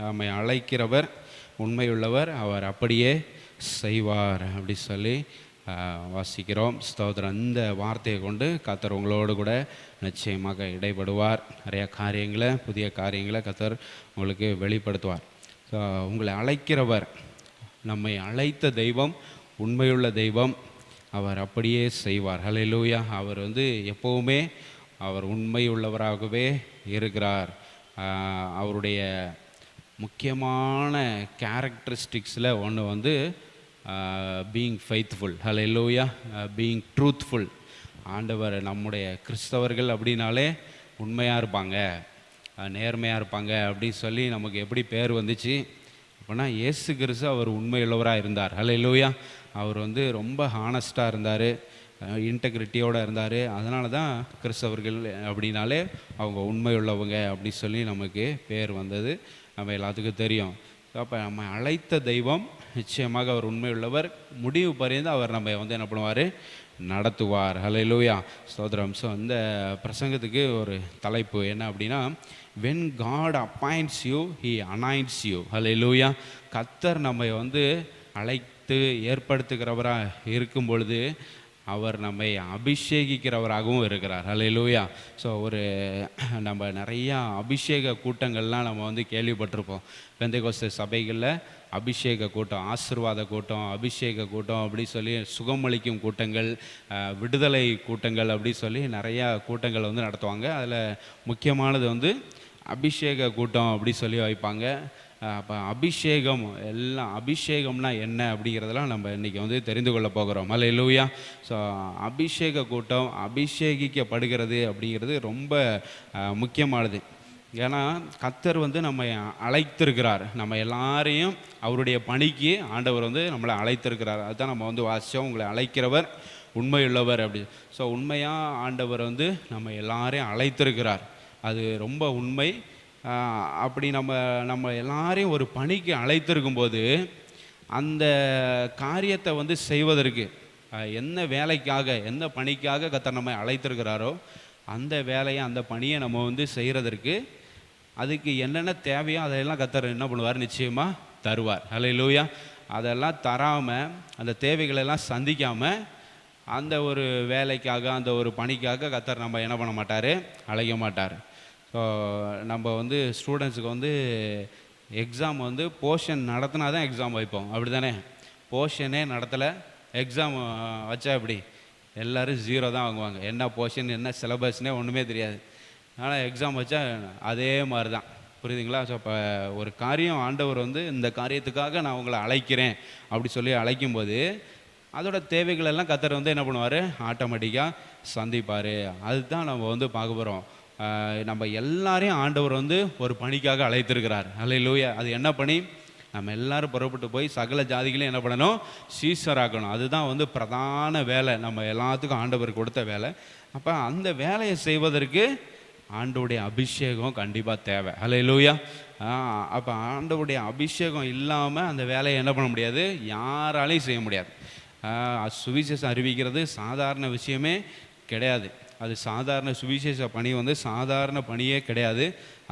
நம்மை அழைக்கிறவர் உண்மையுள்ளவர், அவர் அப்படியே செய்வார் அப்படி சொல்லி வாசிக்கிறோம். ஸ்தோத்திரம். இந்த வார்த்தையை கொண்டு கர்த்தர் உங்களோடு கூட நிச்சயமாக இடைப்படுவார். நிறைய காரியங்களை, புதிய காரியங்களை கர்த்தர் உங்களுக்கு வெளிப்படுத்துவார். உங்களை அழைக்கிறவர், நம்மை அழைத்த தெய்வம் உண்மையுள்ள தெய்வம், அவர் அப்படியே செய்வார். ஹல்லேலூயா. அவர் எப்போவுமே அவர் உண்மையுள்ளவராகவே இருக்கிறார். அவருடைய முக்கியமான கேரக்டரிஸ்டிக்ஸில் ஒன்று being faithful. Hallelujah. Being truthful. ஆண்டவர் நம்முடைய கிறிஸ்தவர்கள் அப்படின்னாலே உண்மையாக இருப்பாங்க, நேர்மையாக இருப்பாங்க அப்படின்னு சொல்லி நமக்கு எப்படி பேர் வந்துச்சு அப்படின்னா, இயேசு கிறிஸ்து அவர் உண்மையுள்ளவராக இருந்தார். ஹல்லேலூயா. அவர் ரொம்ப ஹானஸ்ட்டாக இருந்தார், இன்டெகிரிட்டியோடு இருந்தார். அதனால தான் கிறிஸ்தவர்கள் அப்படின்னாலே அவங்க உண்மையுள்ளவங்க அப்படி சொல்லி நமக்கு பேர் வந்தது நம்ம எல்லாத்துக்கும் தெரியும். அப்போ நம்ம அழைத்த தெய்வம் நிச்சயமாக அவர் உண்மையுள்ளவர். முடிவு பரிந்து அவர் நம்ம என்ன பண்ணுவார், நடத்துவார். ஹல்லேலூயா. ஸ்தோத்திரம். ஸோ இந்த பிரசங்கத்துக்கு ஒரு தலைப்பு என்ன அப்படின்னா, when God appoints you, he anoints you. ஹல்லேலூயா. கர்த்தர் நம்ம அழைத்து ஏற்படுத்துகிறவராக இருக்கும் பொழுது அவர் நம்மை அபிஷேகிக்கிறவராகவும் இருக்கிறார். ஹல்லேலூயா. ஸோ நம்ம நிறையா அபிஷேக கூட்டங்கள்லாம் நம்ம கேள்விப்பட்டிருப்போம். பெந்தேகோஸ்தே சபைகளில் அபிஷேக கூட்டம், ஆசீர்வாத கூட்டம், அபிஷேக கூட்டம் அப்படி சொல்லி, சுகமளிக்கும் கூட்டங்கள், விடுதலை கூட்டங்கள் அப்படி சொல்லி நிறையா கூட்டங்கள் நடத்துவாங்க. அதில் முக்கியமானது அபிஷேக கூட்டம் அப்படி சொல்லி வைப்பாங்க. அப்போ அபிஷேகம், எல்லாம் அபிஷேகம்னா என்ன அப்படிங்கிறதெல்லாம் நம்ம இன்றைக்கி தெரிந்து கொள்ள போகிறோம். ஹல்லேலூயா. ஸோ அபிஷேக கூட்டம், அபிஷேகிக்கப்படுகிறது அப்படிங்கிறது ரொம்ப முக்கியமானது. ஏன்னா கர்த்தர் நம்ம அழைத்திருக்கிறார். நம்ம எல்லாரையும் அவருடைய பணிக்கு ஆண்டவர் நம்மளை அழைத்திருக்கிறார். அதுதான் நம்ம வாசித்தோம், உங்களை அழைக்கிறவர் உண்மையுள்ளவர் அப்படி. ஸோ உண்மையாக ஆண்டவர் நம்ம எல்லாரையும் அழைத்திருக்கிறார். அது ரொம்ப உண்மை. அப்படி நம்ம எல்லாரையும் ஒரு பணிக்கு அழைத்திருக்கும்போது அந்த காரியத்தை செய்வதற்கு, என்ன வேலைக்காக, என்ன பணிக்காக கர்த்தர் நம்மை அழைத்திருக்கிறாரோ அந்த வேலையை, அந்த பணியை நம்ம செய்கிறதற்கு அதுக்கு என்னென்ன தேவையோ அதையெல்லாம் கர்த்தர் என்ன பண்ணுவார், நிச்சயமாக தருவார். ஹல்லேலூயா. அதெல்லாம் தராமல், அந்த தேவைகளெல்லாம் சந்திக்காமல் அந்த ஒரு வேலைக்காக, அந்த ஒரு பணிக்காக கர்த்தர் நம்ம என்ன பண்ண மாட்டார், அழைக்க மாட்டார். ஸோ நம்ம ஸ்டூடெண்ட்ஸுக்கு எக்ஸாம் போர்ஷன் நடத்தினா தான் எக்ஸாம் வைப்போம், அப்படி தானே? போர்ஷனே நடத்தலை, எக்ஸாம் வச்சா எப்படி? எல்லோரும் 0 தான் வாங்குவாங்க. என்ன போர்ஷன், என்ன சிலபஸ்னே ஒன்றுமே தெரியாது. ஆனால் எக்ஸாம் வச்சா அதே மாதிரி தான். புரியுதுங்களா? ஸோ இப்போ ஒரு காரியம் ஆண்டவர் இந்த காரியத்துக்காக நான் உங்களை அழைக்கிறேன் அப்படி சொல்லி அழைக்கும்போது அதோட தேவைகளெல்லாம் கர்த்தர் என்ன பண்ணுவார், ஆட்டோமேட்டிக்காக சந்திப்பார். அதுதான் நம்ம பார்க்க போகிறோம். நம்ம எல்லாரையும் ஆண்டவர் ஒரு பணிக்காக அழைத்திருக்கிறார். ஹல்லேலூயா. அது என்ன பணி? நம்ம எல்லாரும் புறப்பட்டு போய் சகல ஜாதிகளையும் என்ன பண்ணணும், சீஷராக்கணும். அதுதான் பிரதான வேலை, நம்ம எல்லாத்துக்கும் ஆண்டவர் கொடுத்த வேலை. அப்போ அந்த வேலையை செய்வதற்கு ஆண்டவருடைய அபிஷேகம் கண்டிப்பாக தேவை. ஹல்லேலூயா. அப்போ ஆண்டவருடைய அபிஷேகம் இல்லாமல் அந்த வேலையை என்ன பண்ண முடியாது, யாராலையும் செய்ய முடியாது. சுவிசேஷம் அறிவிக்கிறது சாதாரண விஷயமே கிடையாது. அது சாதாரண சுவிசேஷ பணி சாதாரண பணியே கிடையாது.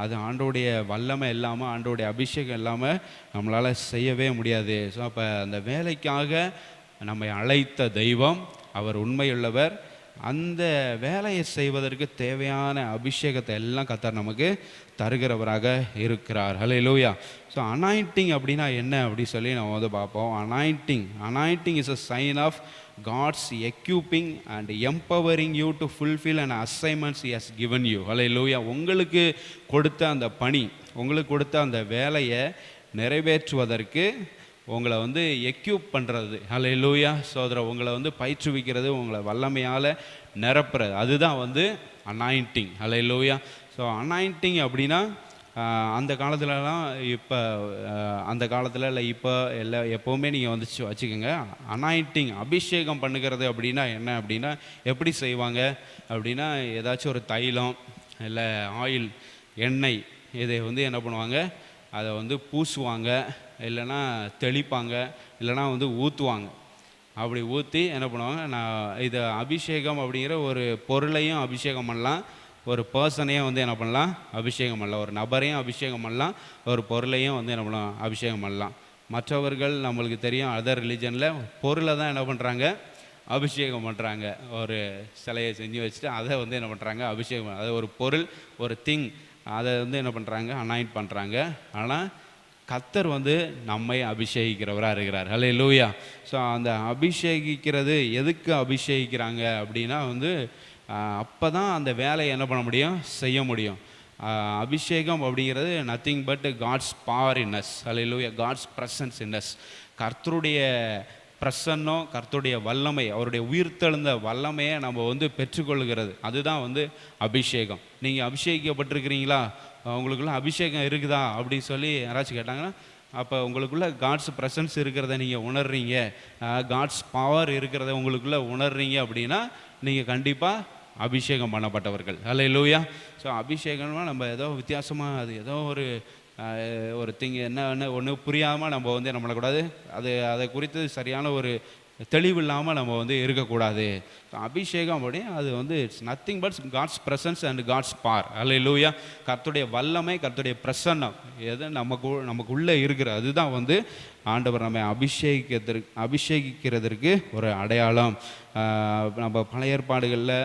அது ஆண்டோடைய வல்லமை இல்லாமல், ஆண்டோடைய அபிஷேகம் இல்லாமல் நம்மளால் செய்யவே முடியாது. ஸோ அப்போ அந்த வேலைக்காக நம்மை அழைத்த தெய்வம் அவர் உண்மையுள்ளவர். அந்த வேலையை செய்வதற்கு தேவையான அபிஷேகத்தை எல்லாம் கர்த்தர் நமக்கு தருகிறவராக இருக்கிறார். ஹல்லேலூயா. ஸோ அனாயிண்டிங் அப்படின்னா என்ன அப்படி சொல்லி நம்ம பார்ப்போம். Anointing is a sign of God's equipping and empowering you to fulfill an assignments he has given you. ஹல்லேலூயா. உங்களுக்கு கொடுத்த அந்த பணி, உங்களுக்கு கொடுத்த அந்த வேலையை நிறைவேற்றுவதற்கு உங்களை எக்யூப் பண்ணுறது. ஹல்லேலூயா. சோதரம் உங்களை பயிற்றுவிக்கிறது, உங்களை வல்லமையால் நிரப்புறது, அதுதான் அனாயிண்டிங். ஹல்லேலூயா. ஸோ அனாயிண்டிங் அப்படின்னா அந்த காலத்துலலாம், இப்போ அந்த காலத்தில் இல்லை, இப்போ எப்போவுமே நீங்கள் வச்சுக்கோங்க. அனாயிண்டிங், அபிஷேகம் பண்ணுகிறது அப்படின்னா என்ன அப்படின்னா எப்படி செய்வாங்க அப்படின்னா, ஏதாச்சும் ஒரு தைலம் இல்லை ஆயில், எண்ணெய், இதை என்ன பண்ணுவாங்க, அதை பூசுவாங்க, இல்லைன்னா தெளிப்பாங்க, இல்லைனா ஊற்றுவாங்க. அப்படி ஊற்றி என்ன பண்ணுவாங்க, நான் இதை அபிஷேகம் அப்படிங்கிற ஒரு பொருளையும் அபிஷேகம் பண்ணலாம், ஒரு பர்சனையும் வந்து என்ன பண்ணலாம், அபிஷேகம் பண்ணலாம். ஒரு நபரையும் அபிஷேகம் பண்ணலாம், ஒரு பொருளையும் வந்து என்ன பண்ணலாம், அபிஷேகம் பண்ணலாம். மற்றவர்கள் நம்மளுக்கு தெரியும், அதர் ரிலீஜனில் பொருளை தான் என்ன பண்ணுறாங்க, அபிஷேகம் பண்ணுறாங்க. ஒரு சிலையை செஞ்சு வச்சுட்டு அதை வந்து என்ன பண்ணுறாங்க, அபிஷேகம். அது ஒரு பொருள், ஒரு திங், அதை வந்து என்ன பண்ணுறாங்க, அனாயிண்ட் பண்ணுறாங்க. ஆனால் கர்த்தர் வந்து நம்மை அபிஷேகிக்கிறவராக இருக்கிறார். ஹல்லேலூயா. ஸோ அந்த அபிஷேகிக்கிறது எதுக்கு அபிஷேகிக்கிறாங்க அப்படின்னா வந்து அப்போ தான் அந்த வேலையை என்ன பண்ண முடியும், செய்ய முடியும். அபிஷேகம் அப்படிங்கிறது nothing but God's power in us. Hallelujah. God's presence in us. கர்த்தருடைய பிரசன்னம், கர்த்தருடைய வல்லமை, அவருடைய உயிர்த்தெழுந்த வல்லமையை நம்ம வந்து பெற்றுக்கொள்கிறது. அதுதான் வந்து அபிஷேகம். நீங்கள் அபிஷேகிக்கப்பட்டிருக்கிறீங்களா, உங்களுக்குள்ள அபிஷேகம் இருக்குதா அப்படின்னு சொல்லி யாராச்சும் கேட்டாங்கன்னா, அப்போ உங்களுக்குள்ள காட்ஸ் ப்ரெசன்ஸ் இருக்கிறத நீங்கள் உணர்றீங்க, காட்ஸ் பவர் இருக்கிறத உங்களுக்குள்ள உணர்றீங்க அப்படின்னா நீங்கள் கண்டிப்பாக அபிஷேகம் பண்ணப்பட்டவர்கள். ஹல்லேலூயா. ஸோ அபிஷேகம்னா நம்ம ஏதோ வித்தியாசமாக, அது ஏதோ ஒரு திங் என்ன ஒன்று புரியாமல் நம்ம வந்து நம்மளக்கூடாது, அதை குறித்து சரியான ஒரு தெளிவு இல்லாமல் நம்ம வந்து இருக்கக்கூடாது. அபிஷேகம் அப்படி அது வந்து it's nothing but God's presence and God's power. Hallelujah. கர்த்தருடைய வல்லமை, கர்த்தருடைய பிரசன்னம் எது நமக்குள்ளே இருக்கிற அதுதான் வந்து ஆண்டவர் நம்மை அபிஷேகிக்கிறதற்கு ஒரு அடையாளம். நம்ம பழைய ஏற்பாடுகளில்,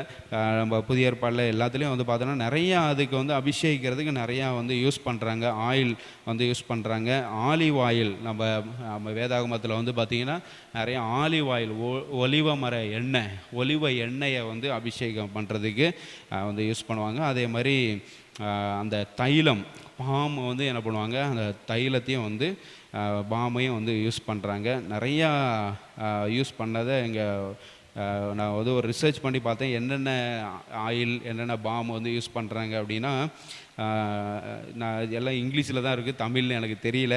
நம்ம புதிய ஏற்பாடில் எல்லாத்துலேயும் வந்து பார்த்தோன்னா நிறையா அதுக்கு வந்து அபிஷேகிக்கிறதுக்கு நிறையா வந்து யூஸ் பண்ணுறாங்க. ஆயில் வந்து யூஸ் பண்ணுறாங்க. ஆலிவ் ஆயில் நம்ம வேதாகமத்தில் வந்து பார்த்திங்கன்னா நிறைய ஆலிவ் ஆயில், ஒலிவ மர எண்ணெய், ஒலிவ எண்ணெயை வந்து அபிஷேகம் பண்ணுறதுக்கு வந்து யூஸ் பண்ணுவாங்க. அதே மாதிரி அந்த தைலம், பாம் வந்து என்ன பண்ணுவாங்க, அந்த தைலத்தையும் வந்து பாமையும் வந்து யூஸ் பண்ணுறாங்க. நிறையா யூஸ் பண்ணதை நான் வந்து ஒரு ரிசர்ச் பண்ணி பார்த்தேன், என்னென்ன ஆயில், என்னென்ன பாம் வந்து யூஸ் பண்ணுறாங்க அப்படின்னா, நான் எல்லாம் இங்கிலீஷில் தான் இருக்குது, தமிழ்னு எனக்கு தெரியல.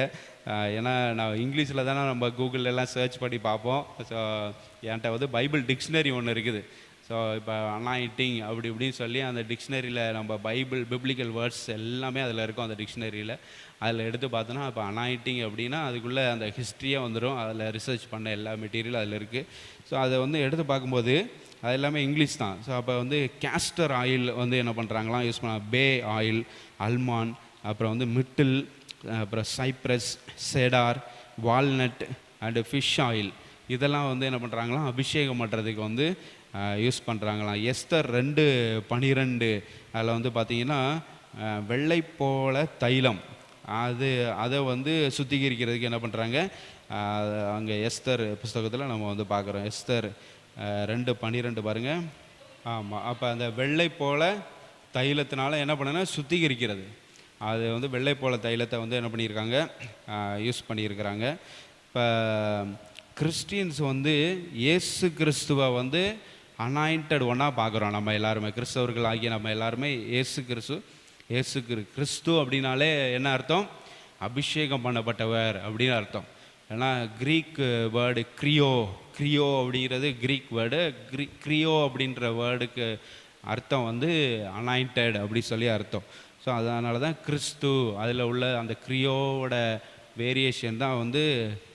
ஏன்னா நான் இங்கிலீஷில் தானே நம்ம கூகுளெல்லாம் சர்ச் பண்ணி பார்ப்போம். ஸோ என்கிட்ட வந்து பைபிள் டிக்ஷனரி ஒன்று இருக்குது. ஸோ இப்போ அனாயிண்டிங் அப்படி இப்படின்னு சொல்லி அந்த டிக்ஷனரியில் நம்ம பிப்ளிக்கல் வேர்ட்ஸ் எல்லாமே அதில் இருக்கும். அந்த டிக்ஷனரியில் அதில் எடுத்து பார்த்தோன்னா இப்போ அனாயிண்டிங் அப்படின்னா அதுக்குள்ளே அந்த ஹிஸ்ட்ரியே வந்துடும். அதில் ரிசர்ச் பண்ண எல்லா மெட்டீரியலும் அதில் இருக்குது. ஸோ அதை வந்து எடுத்து பார்க்கும்போது அது எல்லாமே இங்கிலீஷ் தான். ஸோ அப்போ வந்து கேஸ்டர் ஆயில் வந்து என்ன பண்ணுறாங்களாம் யூஸ் பண்ண, பே ஆயில், அல்மான், அப்புறம் வந்து மிட்டில், அப்புறம் Cyprus, cedar, walnut and fish oil, இதெல்லாம் வந்து என்ன பண்ணுறாங்களாம், அபிஷேகம் பண்ணுறதுக்கு வந்து யூஸ் பண்ணுறாங்களாம். எஸ்தர் 2:12 அதில் வந்து பார்த்திங்கன்னா வெள்ளை போல தைலம், அதை வந்து சுத்திகரிக்கிறதுக்கு என்ன பண்ணுறாங்க, அங்கே எஸ்தர் புஸ்தகத்தில் நம்ம வந்து பார்க்குறோம். எஸ்தர் 2:12 பாருங்கள். ஆமாம். அப்போ அந்த வெள்ளை போல தைலத்தினால என்ன பண்ணுன்னா சுத்திகரிக்கிறது. அது வந்து வெள்ளை போல தைலத்தை வந்து என்ன பண்ணியிருக்காங்க, யூஸ் பண்ணியிருக்கிறாங்க. இப்போ கிறிஸ்டியன்ஸ் வந்து இயேசு கிறிஸ்துவை வந்து அனாயிண்டட் ஒன்றா பார்க்குறோம். நம்ம எல்லாருமே கிறிஸ்தவர்கள் ஆகிய நம்ம எல்லாருமே இயேசு கிறிஸ்து அப்படின்னாலே என்ன அர்த்தம், அபிஷேகம் பண்ணப்பட்டவர் அப்படின்னு அர்த்தம். ஏன்னா கிரீக் வேர்டு கிரியோ அப்படிங்கிறது கிரீக் வேர்டு. கிரியோ அப்படின்ற வேர்டுக்கு அர்த்தம் வந்து அனாயிண்டட் அப்படி சொல்லி அர்த்தம். ஸோ அதனால தான் கிறிஸ்து, அதில் உள்ள அந்த கிரியோவோட வேரியேஷன் தான் வந்து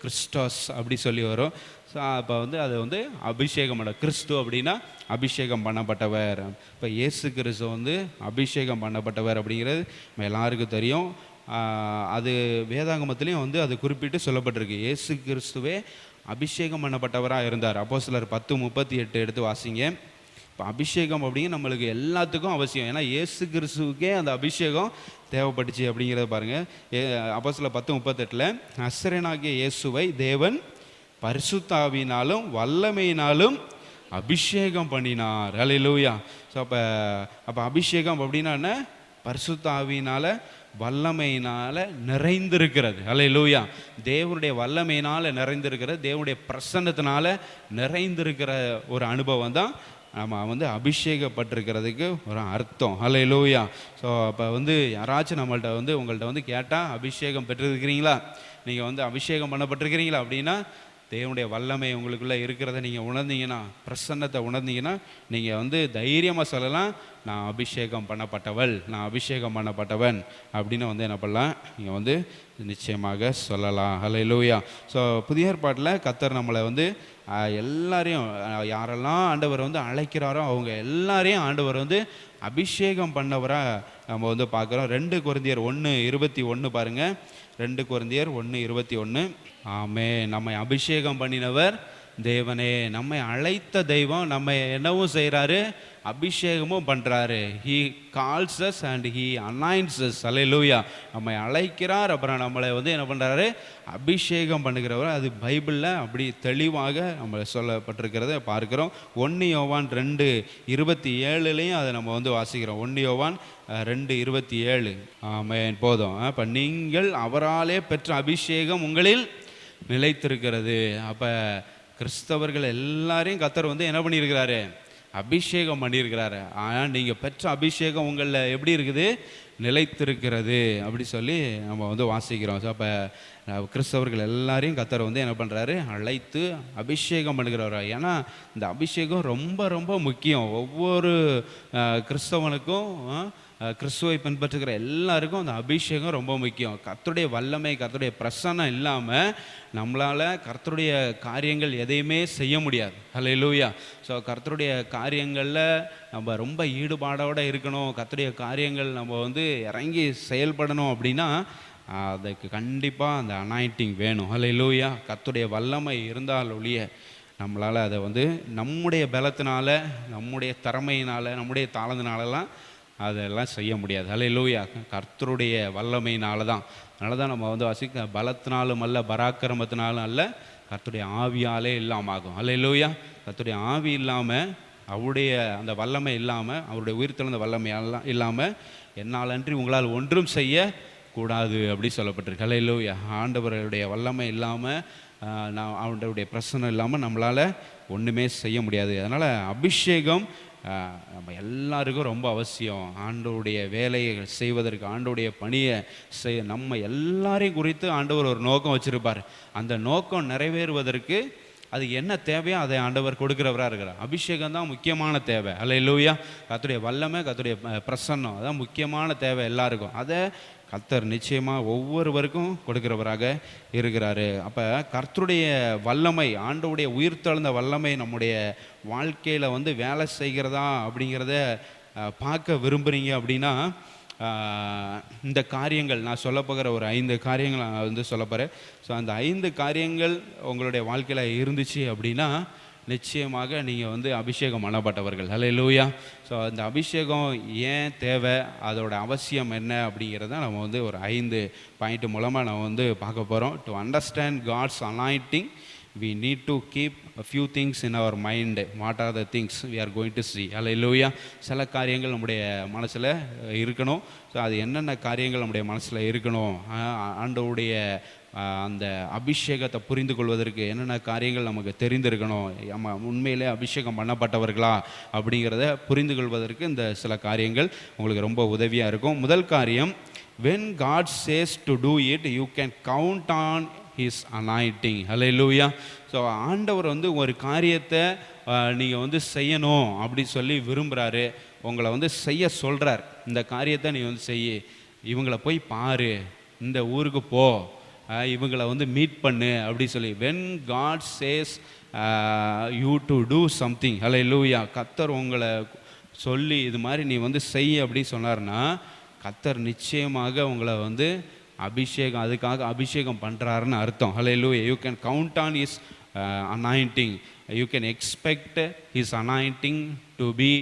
கிறிஸ்டோஸ் அப்படி சொல்லி வரும். ஸோ அப்போ வந்து அது வந்து அபிஷேகம் பண்ண, கிறிஸ்து அப்படின்னா அபிஷேகம் பண்ணப்பட்டவர். இப்போ இயேசு கிறிஸ்து வந்து அபிஷேகம் பண்ணப்பட்டவர் அப்படிங்கிறது நம்ம எல்லாருக்கும் தெரியும். அது வேதாகமத்திலையும் வந்து அது குறிப்பிட்டு சொல்லப்பட்டிருக்கு. இயேசு கிறிஸ்துவே அபிஷேகம் பண்ணப்பட்டவராக இருந்தார். அப்போஸ்தலர் 10:38 எடுத்து வாசிங்க. இப்போ அபிஷேகம் அப்படிங்கிற நம்மளுக்கு எல்லாத்துக்கும் அவசியம். ஏன்னா இயேசு கிறிஸ்துவுக்கே அந்த அபிஷேகம் தேவைப்பட்டுச்சு அப்படிங்கிறத பாருங்கள். அப்போஸ்தலர் 10:38 நசரேயனாகிய இயேசுவை தேவன் பரிசுத்த ஆவியினாலும் வல்லமையினாலும் அபிஷேகம் பண்ணினார். ஹல்லேலூயா. ஸோ அப்போ அபிஷேகம் அப்படின்னா என்ன, பரிசுத்த ஆவியினால வல்லமையினால நிறைந்திருக்கிறது. ஹல்லேலூயா. தேவனுடைய வல்லமையினால நிறைந்திருக்கிற, தேவனுடைய பிரசன்னத்தினால நிறைந்திருக்கிற ஒரு அனுபவம் தான் நம்ம வந்து அபிஷேகப்பட்டிருக்கிறதுக்கு ஒரு அர்த்தம். ஹல்லேலூயா. ஸோ அப்போ வந்து யாராச்சும் உங்கள்கிட்ட வந்து கேட்டால் அபிஷேகம் பெற்றிருக்கிறீங்களா, நீங்கள் வந்து அபிஷேகம் பண்ணப்பட்டிருக்கிறீங்களா அப்படின்னா, தேவனுடைய வல்லமை உங்களுக்குள்ளே இருக்கிறத நீங்கள் உணர்ந்தீங்கன்னா, பிரசன்னத்தை உணர்ந்தீங்கன்னா, நீங்கள் வந்து தைரியமாக சொல்லலாம், நான் அபிஷேகம் பண்ணப்பட்டவன் அப்படின்னு வந்து என்ன பண்ணலாம், நீங்கள் வந்து நிச்சயமாக சொல்லலாம். ஹல்லேலூயா. ஸோ புதிய ஏற்பாட்டில் கர்த்தர் நம்மளை வந்து எல்லாரையும், யாரெல்லாம் ஆண்டவர் வந்து அழைக்கிறாரோ அவங்க எல்லாரையும் ஆண்டவர் வந்து அபிஷேகம் பண்ணவராக நம்ம வந்து பார்க்குறோம். 2 கொரிந்தியர் 1:21 பாருங்கள். 2 கொரிந்தியர் 1:21. ஆமே, நம்மை அபிஷேகம் பண்ணினவர் தேவனே, நம்மை அழைத்த தெய்வம் நம்ம என்னவும் செய்கிறாரு, அபிஷேகமும் பண்ணுறாரு. He calls us and he anoints us. Hallelujah. நம்மை அழைக்கிறார், அப்புறம் நம்மளை வந்து என்ன பண்ணுறாரு, அபிஷேகம் பண்ணுகிறவர். அது பைபிளில் அப்படி தெளிவாக நம்ம சொல்லப்பட்டிருக்கிறத பார்க்குறோம். 1 யோவான் 2:27 அதை நம்ம வந்து வாசிக்கிறோம். 1 யோவான் 2:27. ஆமென். போதும். இப்போ நீங்கள் அவராலே பெற்ற அபிஷேகம் உங்களில் நிலைத்திருக்கிறது. அப்போ கிறிஸ்தவர்கள் எல்லாரையும் கர்த்தர் வந்து என்ன பண்ணியிருக்கிறாரு, அபிஷேகம் பண்ணியிருக்கிறாரு. ஆனால் நீங்கள் பெற்ற அபிஷேகம் உங்களில் எப்படி இருக்குது, நிலைத்திருக்கிறது அப்படி சொல்லி நம்ம வந்து வாசிக்கிறோம். ஸோ அப்போ கிறிஸ்தவர்கள் எல்லாரையும் கர்த்தர் வந்து என்ன பண்ணுறாரு, அழைத்து அபிஷேகம் பண்ணுகிறவர். ஏன்னா இந்த அபிஷேகம் ரொம்ப ரொம்ப முக்கியம். ஒவ்வொரு கிறிஸ்தவனுக்கும், கிறிஸ்துவை பின்பற்றுகிற எல்லாருக்கும் அந்த அபிஷேகம் ரொம்ப முக்கியம். கர்த்தருடைய வல்லமை, கர்த்தருடைய பிரசன்னம் இல்லாமல் நம்மளால் கர்த்தருடைய காரியங்கள் எதையுமே செய்ய முடியாது. அல்லேலூயா. ஸோ கர்த்தருடைய காரியங்களில் நம்ம ரொம்ப ஈடுபாடோடு இருக்கணும், கர்த்தருடைய காரியங்கள் நம்ம வந்து இறங்கி செயல்படணும் அப்படின்னா அதுக்கு கண்டிப்பாக அந்த அனாயிண்டிங் வேணும். அல்லேலூயா. கர்த்தருடைய வல்லமை இருந்தால் ஒழிய நம்மளால் அதை வந்து நம்முடைய பலத்தினால, நம்முடைய திறமையினால், நம்முடைய தாளத்தினாலலாம் அதெல்லாம் செய்ய முடியாது. அல்லேலூயா. கர்த்தருடைய வல்லமையினால தான். அதனால தான் நம்ம வந்து வாசிக்க, பலத்தினாலும் அல்ல, பராக்கிரமத்தினாலும் அல்ல, கர்த்தருடைய ஆவியாலே இல்லாமல் ஆகும். அல்லேலூயா. கர்த்தருடைய ஆவி இல்லாமல், அவருடைய அந்த வல்லமை இல்லாமல், அவருடைய உயிர்த்தெழுந்த வல்லமை இல்லாமல் என்னாலன்றி உங்களால் ஒன்றும் செய்ய கூடாது அப்படி சொல்லப்பட்டிருக்கு. அல்லேலூயா. ஆண்டவருடைய வல்லமை இல்லாமல், அவருடைய பிரசன்னம் இல்லாமல் நம்மளால் ஒன்றுமே செய்ய முடியாது. அதனால் அபிஷேகம் நம்ம எல்லாருக்கும் ரொம்ப அவசியம். ஆண்டவருடைய வேலையை செய்வதற்கு, ஆண்டவருடைய பணியை நம்ம எல்லாரையும் குறித்து ஆண்டவர் ஒரு நோக்கம் வச்சுருப்பார். அந்த நோக்கம் நிறைவேறுவதற்கு அது என்ன தேவையோ அதை ஆண்டவர் கொடுக்குறவராக இருக்கிறார். அபிஷேகம் தான் முக்கியமான தேவை. அல்லேலூயா. கர்த்தருடைய வல்லமை, கர்த்தருடைய பிரசன்னம் அதான் முக்கியமான தேவை எல்லாருக்கும். அதை கர்த்தர் நிச்சயமாக ஒவ்வொருவருக்கும் கொடுக்கிறவராக இருக்கிறாரு. அப்போ கர்த்தருடைய வல்லமை, ஆண்டவருடைய உயிர்த்தெழுந்த வல்லமை நம்முடைய வாழ்க்கையில் வந்து வேலை செய்கிறதா அப்படிங்கிறத பார்க்க விரும்புகிறீங்க அப்படின்னா, இந்த காரியங்கள் நான் சொல்ல போகிற ஒரு 5 காரியங்கள் நான் வந்து சொல்ல போகிறேன். ஸோ அந்த 5 காரியங்கள் உங்களுடைய வாழ்க்கையில் இருந்துச்சு அப்படின்னா நிச்சயமாக நீங்கள் வந்து அபிஷேகம் பண்ணப்பட்டவர்கள். அல்லேலூயா. ஸோ அந்த அபிஷேகம் ஏன் தேவை, அதோட அவசியம் என்ன அப்படிங்கிறத நம்ம வந்து ஒரு 5 பாயிண்ட் மூலமாக நம்ம வந்து பார்க்க போகிறோம். To understand God's anointing we need to keep a few things in our mind. What are the things we are going to see? Hallelujah. சில காரியங்கள் நம்முடைய மனசில் இருக்கணும். ஸோ அது என்னென்ன காரியங்கள் நம்முடைய மனசில் இருக்கணும், ஆண்டவருடைய அந்த அபிஷேகத்தை புரிந்து கொள்வதற்கு என்னென்ன காரியங்கள் நமக்கு தெரிந்திருக்கணும், நம்ம உண்மையிலே அபிஷேகம் பண்ணப்பட்டவர்களா அப்படிங்கிறத புரிந்து கொள்வதற்கு இந்த சில காரியங்கள் உங்களுக்கு ரொம்ப உதவியாக இருக்கும். முதல் காரியம், when God says to do it, you can count on His anointing. Hallelujah. So ஆண்டவர் வந்து ஒரு காரியத்தை நீங்கள் வந்து செய்யணும் அப்படி சொல்லி விரும்புகிறாரு, உங்களை வந்து செய்ய சொல்கிறார். இந்த காரியத்தை நீ வந்து செய்ய, இவங்களை போய் பாரு, இந்த ஊருக்கு போ, இவங்களை வந்து மீட் பண்ணு அப்படி சொல்லி. when God says you to do something, hallelujah, கர்த்தர் உங்களை சொல்லி இது மாதிரி நீ வந்து செய்ய அப்படி சொன்னார்னா கர்த்தர் நிச்சயமாக உங்களை வந்து அபிஷேகம், அதுக்காக அபிஷேகம் பண்ணுறாருன்னு அர்த்தம். hallelujah. You can count on His anointing. You can expect His anointing to be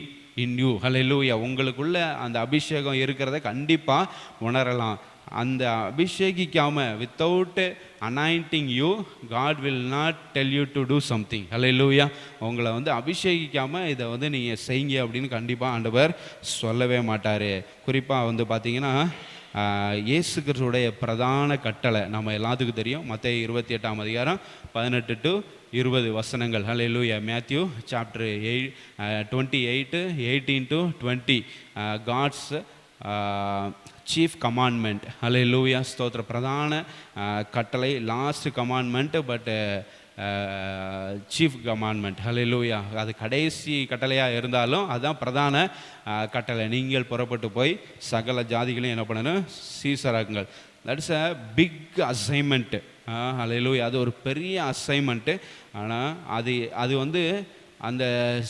in you. hallelujah. உங்களுக்குள்ள அந்த அபிஷேகம் இருக்கிறத கண்டிப்பாக உணரலாம். அந்த அபிஷேகிக்காமல், without anointing you, God will not tell you to do something. Hallelujah. உங்களை வந்து அபிஷேகிக்காமல் இதை வந்து நீங்கள் செய்யுங்க அப்படின்னு கண்டிப்பாக ஆண்டவர் சொல்லவே மாட்டார். குறிப்பாக வந்து பார்த்தீங்கன்னா இயேசு கிறிஸ்துவுடைய பிரதான கட்டளை நம்ம எல்லாத்துக்கும் தெரியும். மத்தேயு 28ஆம் அதிகாரம் 18 to 20 வசனங்கள். Hallelujah. Matthew chapter 28 18 to 20 God's chief commandment. Hallelujah. ஸ்தோத்திர. பிரதான கட்டளை, last commandment, but chief commandment. Hallelujah. அது கடைசி கட்டளையாக இருந்தாலும் அதுதான் பிரதான கட்டளை. நீங்கள் புறப்பட்டு போய் சகல ஜாதிகளையும் என்ன பண்ணணும், சீசராக்குங்கள். That's a big assignment. Hallelujah. அது ஒரு பெரிய அசைன்மெண்ட்டு. ஆனால் அது வந்து அந்த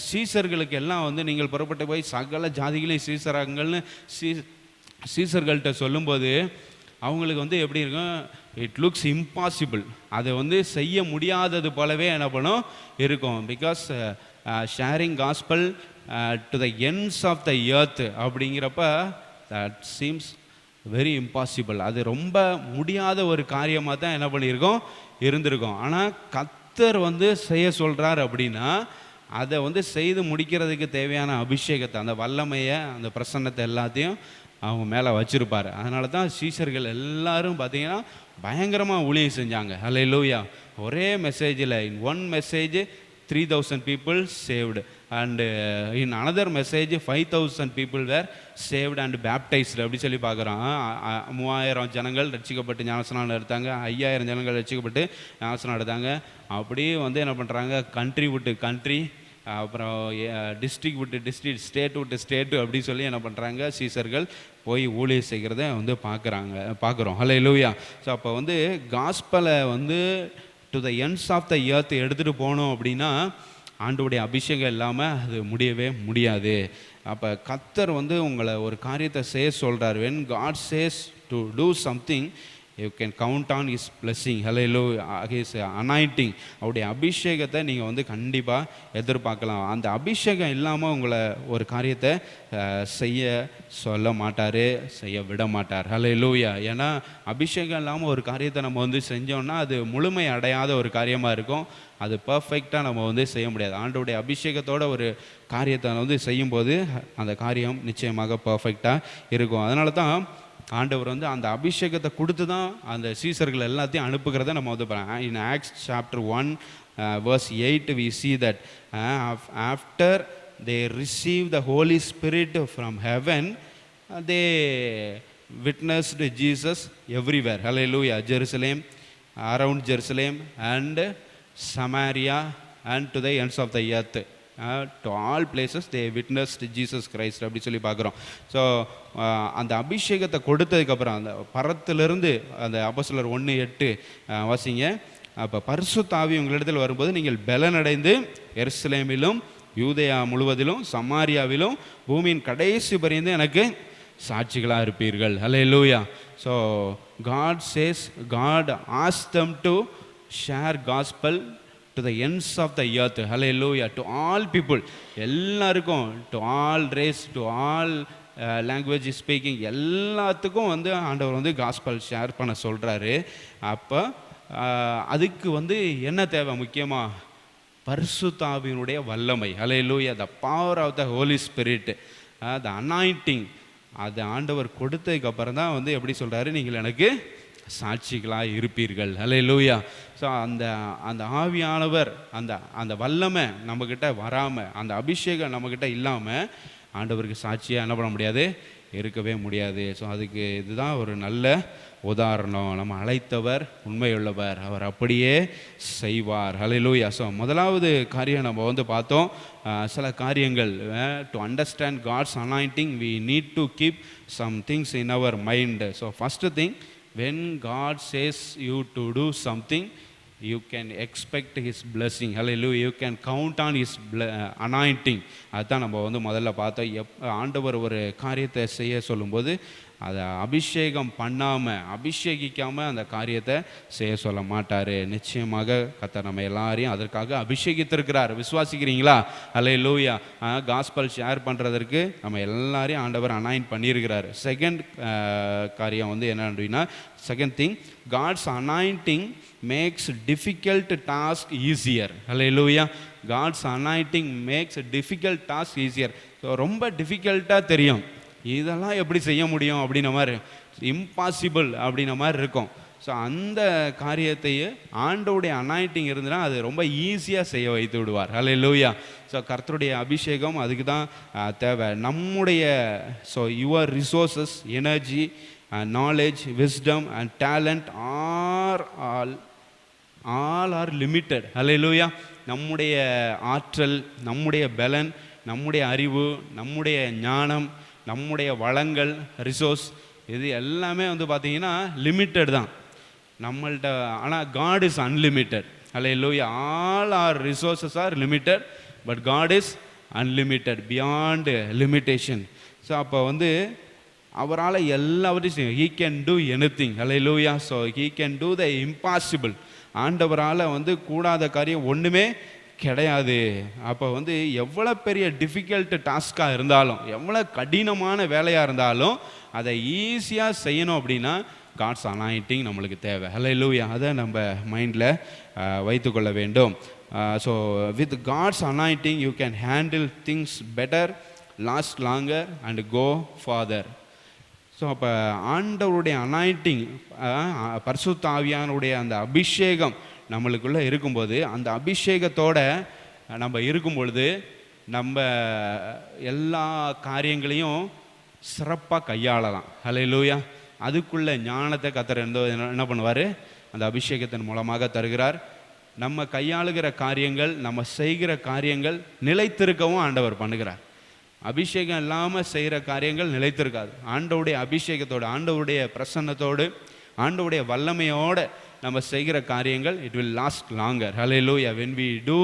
சீசர்களுக்கு எல்லாம் வந்து நீங்கள் புறப்பட்டு போய் சகல ஜாதிகளையும் சீசராங்கள்னு சீசர்கள்ட்ட சொல்லும்போது அவங்களுக்கு வந்து எப்படி இருக்கும், இட் லுக்ஸ் இம்பாசிபிள், அதை வந்து செய்ய முடியாதது போலவே என்ன பண்ணும் இருக்கும். Because sharing gospel to the ends of the earth அப்படிங்கிறப்ப தட் சீம்ஸ் வெரி இம்பாசிபிள். அது ரொம்ப முடியாத ஒரு காரியமாக தான் என்ன பண்ணியிருக்கோம் இருந்திருக்கும். ஆனால் கர்த்தர் வந்து செய்ய சொல்கிறார் அப்படின்னா அதை வந்து செய்து முடிக்கிறதுக்கு தேவையான அபிஷேகத்தை, அந்த வல்லமையை, அந்த பிரசன்னத்தை எல்லாத்தையும் அவங்க மேலே வச்சுருப்பார். அதனால தான் சீஷர்கள் எல்லாரும் பார்த்தீங்கன்னா பயங்கரமாக ஊழியம் செஞ்சாங்க. ஹல்லேலூயா. ஒரே மெசேஜில் in one message 3,000 people saved, and in another message 5,000 people were saved and baptized அப்படி சொல்லி பார்க்குறோம். 3,000 ஜனங்கள் ரட்சிக்கப்பட்டு ஞானஸ்நானம் எடுத்தாங்க, 5,000 ஜனங்கள் ரட்சிக்கப்பட்டு ஞானஸ்நானம் எடுத்தாங்க. அப்படியே வந்து என்ன பண்ணுறாங்க, கண்ட்ரி விட்டு கண்ட்ரி, அப்புறம் டிஸ்ட்ரிக்ட் விட்டு டிஸ்ட்ரிக்ட், ஸ்டேட் விட்டு ஸ்டேட்டு அப்படி சொல்லி என்ன பண்ணுறாங்க, சீசர்கள் போய் ஊழியம் செய்கிறத வந்து பார்க்குறோம். ஹல்லேலூயா. ஸோ அப்போ வந்து காஸ்பலை வந்து to the ends of the earth எடுத்துகிட்டு போகணும் அப்படின்னா ஆண்டவருடைய அபிஷேகம் இல்லாமல் அது முடியவே முடியாது. அப்போ கர்த்தர் வந்து உங்களை ஒரு காரியத்தை செய்ய சொல்கிறார். when God says to do something, you can count on his blessing. Hallelujah. His anointing, அவருடைய அபிஷேகத்தை நீங்கள் வந்து கண்டிப்பாக எதிர்பார்க்கலாம். அந்த அபிஷேகம் இல்லாமல் உங்களை ஒரு காரியத்தை செய்ய சொல்ல மாட்டார், செய்ய விட மாட்டார். ஹல்லேலூயா. ஏன்னா அபிஷேகம் இல்லாமல் ஒரு காரியத்தை நம்ம வந்து செஞ்சோம்னா அது முழுமை அடையாத ஒரு காரியமாக இருக்கும். அது பர்ஃபெக்டாக நம்ம வந்து செய்ய முடியாது. ஆண்டவருடைய அபிஷேகத்தோட ஒரு காரியத்தை வந்து செய்யும்போது அந்த காரியம் நிச்சயமாக பர்ஃபெக்டாக இருக்கும். அதனால தான் ஆண்டவர் வந்து அந்த அபிஷேகத்தை கொடுத்து தான் அந்த சீசர்கள் எல்லாத்தையும் அனுப்புகிறத நம்ம வந்து பார்க்கலாம். இன் acts chapter 1 verse 8 we see that after they receive the Holy Spirit from heaven, they witnessed Jesus everywhere. Hallelujah. Jerusalem, around Jerusalem and Samaria and to the ends of the earth. To all places they witnessed Jesus Christ அப்படி சொல்லி பார்க்குறோம். So அந்த அபிஷேகத்தை கொடுத்ததுக்கப்புறம் அந்த பரத்திலிருந்து அந்த அப்போஸ்தலர் 1:8 வாசிங்க. அப்போ பரிசுத்த ஆவி உங்களிடத்தில் வரும்போது நீங்கள் பலனடைந்து எருசலேமிலும் யூதேயா முழுவதிலும் சமாரியாவிலும் பூமியின் கடைசி பரியந்தம் எனக்கு சாட்சிகளாக இருப்பீர்கள். Hallelujah. So God says, God asked them to share gospel to the ends of the earth. Hallelujah. To all people, எல்லாருக்கும், to all race, to all language speaking, எல்லாத்துக்கும் வந்து ஆண்டவர் வந்து காஸ்பல் ஷேர் பண்ண சொல்கிறாரு. அப்போ அதுக்கு வந்து என்ன தேவை, முக்கியமாக பரிசுத்த ஆவியினுடைய வல்லமை. ஹல்லேலூயா. the power of the Holy Spirit, the anointing, அது ஆண்டவர் கொடுத்ததுக்கு அப்புறம் தான் வந்து எப்படி சொல்கிறாரு, நீங்கள் எனக்கு சாட்சிகளாக இருப்பீர்கள். ஹல்லேலூயா. ஸோ அந்த ஆவியானவர், அந்த வல்லமை நம்மக்கிட்ட வராமல், அந்த அபிஷேகம் நம்மக்கிட்ட இல்லாமல் ஆண்டவருக்கு சாட்சியாக என்ன பண்ண முடியாது, இருக்கவே முடியாது. ஸோ அதுக்கு இதுதான் ஒரு நல்ல உதாரணம். நம்ம அழைத்தவர் உண்மையுள்ளவர், அவர் அப்படியே செய்வார். ஹல்லேலூயா. ஸோ முதலாவது காரியம் நம்ம வந்து பார்த்தோம், சில காரியங்கள். To understand God's anointing we need to keep some things in our mind. So first thing, when God says you to do something, you can expect his blessing. Hallelujah. You can count on his anointing. அதுதான் நம்ம வந்து முதல்ல பார்த்தோம். ஆண்டவர் ஒரு காரியத்தை செய்ய சொல்லும்போது அதை அபிஷேகம் பண்ணாமல், அபிஷேகிக்காமல் அந்த காரியத்தை செய்ய சொல்ல மாட்டார். நிச்சயமாக கர்த்தர் நம்ம எல்லாரையும் அதற்காக அபிஷேகித்திருக்கிறார். விசுவாசிக்கிறீங்களா? ஹல்லேலூயா. காஸ்பல் ஷேர் பண்ணுறதற்கு நம்ம எல்லாரையும் ஆண்டவர் அனாயின்ட் பண்ணியிருக்கிறார். செகண்ட் காரியம் வந்து என்ன அப்படின்னா, second thing, God's anointing makes difficult task easier. Hallelujah. God's anointing makes difficult task easier. So ரொம்ப டிஃபிகல்ட்டாக தெரியும், இதெல்லாம் எப்படி செய்ய முடியும் அப்படின்ன மாதிரி, இம்பாசிபிள் அப்படின்ன மாதிரி இருக்கும். ஸோ அந்த காரியத்தையே ஆண்டவருடைய அனாயிண்டிங் இருந்துன்னா அது ரொம்ப ஈஸியாக செய்ய வைத்து விடுவார். ஹல்லேலூயா. ஸோ கர்த்தருடைய அபிஷேகம் அதுக்கு தான் தேவை. நம்முடைய your resources, energy, knowledge, wisdom and talent are all are limited. Hallelujah. நம்முடைய ஆற்றல், நம்முடைய பலன், நம்முடைய அறிவு, நம்முடைய ஞானம், நம்முடைய வளங்கள், ரிசோர்ஸ், இது எல்லாமே வந்து பார்த்தீங்கன்னா லிமிட்டட் தான் நம்மள்கிட்ட. ஆனால் God is unlimited. Hallelujah. All our resources are limited, but God is unlimited, beyond limitation. So அப்போ வந்து அவரால் எல்லாவற்றையும் செய்யும். He can do anything. Hallelujah. So he can do the impossible. ஆண்டவரால் வந்து கூடாத காரியம் ஒன்றுமே கிடையாது. அப்போ வந்து எவ்வளோ பெரிய டிஃபிகல்ட் டாஸ்காக இருந்தாலும், எவ்வளோ கடினமான வேலையாக இருந்தாலும் அதை ஈஸியாக செய்யணும் அப்படின்னா காட்ஸ் அனாயிண்டிங் நம்மளுக்கு தேவை. ஹல்லேலூயா. அதை நம்ம மைண்டில் வைத்துக்கொள்ள வேண்டும். So with God's anointing you can handle things better, last longer and go farther. So அப்போ ஆண்டவருடைய அனாயிண்டிங், பரிசுத்த ஆவியானுடைய அந்த அபிஷேகம் நம்மளுக்குள்ளே இருக்கும்போது, அந்த அபிஷேகத்தோடு நம்ம இருக்கும் பொழுது நம்ம எல்லா காரியங்களையும் சிறப்பாக கையாளலாம். ஹல்லேலூயா. அதுக்குள்ள ஞானத்தை கர்த்தர் என்ன பண்ணுவார்? அந்த அபிஷேகத்தின் மூலமாக தருகிறார். நம்ம கையாளுகிற காரியங்கள், நம்ம செய்கிற காரியங்கள் நிலைத்திருக்கவும் ஆண்டவர் பண்ணுகிறார். அபிஷேகம் இல்லாமல் செய்கிற காரியங்கள் நிலைத்திருக்காது. ஆண்டவருடைய அபிஷேகத்தோடு, ஆண்டவருடைய பிரசன்னத்தோடு, ஆண்டவருடைய வல்லமையோடு நம்ம செய்கிற காரியங்கள் it will last longer. Hallelujah. when we do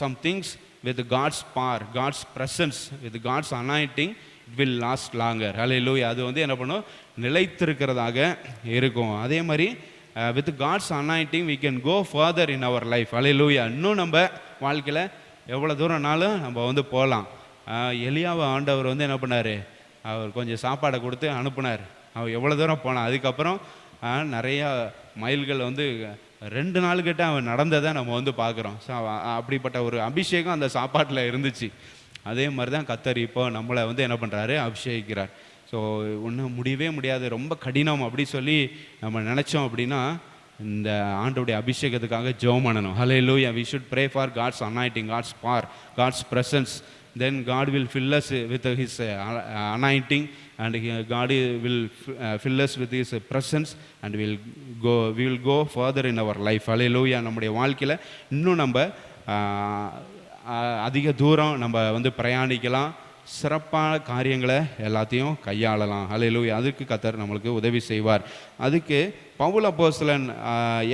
some things with God's power, God's presence, with God's anointing, it will last longer. ஹல்லேலூயா. அது வந்து என்ன பண்ணும்? நிலைத்திருக்கிறதாக இருக்கும். அதே மாதிரி with God's anointing we can go further in our life. ஹல்லேலூயா. இன்னும் நம்ம வாழ்க்கையில் எவ்வளோ தூரம்னாலும் நம்ம வந்து போகலாம். எலியாவை ஆண்டவர் வந்து என்ன பண்ணார்? அவர் கொஞ்சம் சாப்பாடை கொடுத்து அனுப்புனார். அவர் எவ்வளோ தூரம் போனான். அதுக்கப்புறம் நிறையா மைல்கள் வந்து 2 நாள் கிட்ட அவன் நடந்ததை நம்ம வந்து பார்க்குறோம். ஸோ அப்படிப்பட்ட ஒரு அபிஷேகம் அந்த சாப்பாட்டில் இருந்துச்சு. அதே மாதிரி தான் கர்த்தர் இப்போ நம்மளை வந்து என்ன பண்ணுறாரு? அபிஷேகிக்கிறார். ஸோ ஒன்றும் முடியவே முடியாது, ரொம்ப கடினம் அப்படி சொல்லி நம்ம நினச்சோம் அப்படின்னா இந்த ஆண்டோடைய அபிஷேகத்துக்காக ஜெபம் பண்ணணும். ஹல்லேலூயா. we should pray for God's anointing, God's power, God's presence. Then God will fill us with His anointing, and God will fill us with His presence, and we will go further in our life. Hallelujah. நம்முடைய வாழ்க்கையில் இன்னும் நம்ம அதிக தூரம் நம்ம வந்து பிரயாணிக்கலாம், சிறப்பான காரியங்களை எல்லாத்தையும் கையாளலாம். ஹல்லேலூயா. அதுக்கு கர்த்தர் நம்மளுக்கு உதவி செய்வார். அதுக்கு பவுல் அப்போஸ்தலன்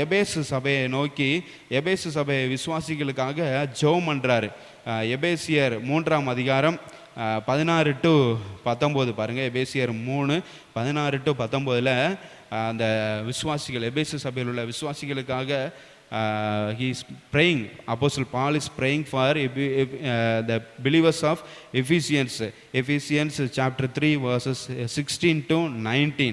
எபேசு சபையை நோக்கி, எபேசு சபை விசுவாசிகளுக்காக ஜெபம் பண்ணுறாரு. எபேசியர் 3ஆம் அதிகாரம் 16 to 19 பாருங்கள். எபேசியர் 3:16 to 19 அந்த விசுவாசிகள், எபேசு சபையில் உள்ள விசுவாசிகளுக்காக he is praying. Apostle Paul is praying for the believers of Ephesians chapter 3 verses 16 to 19.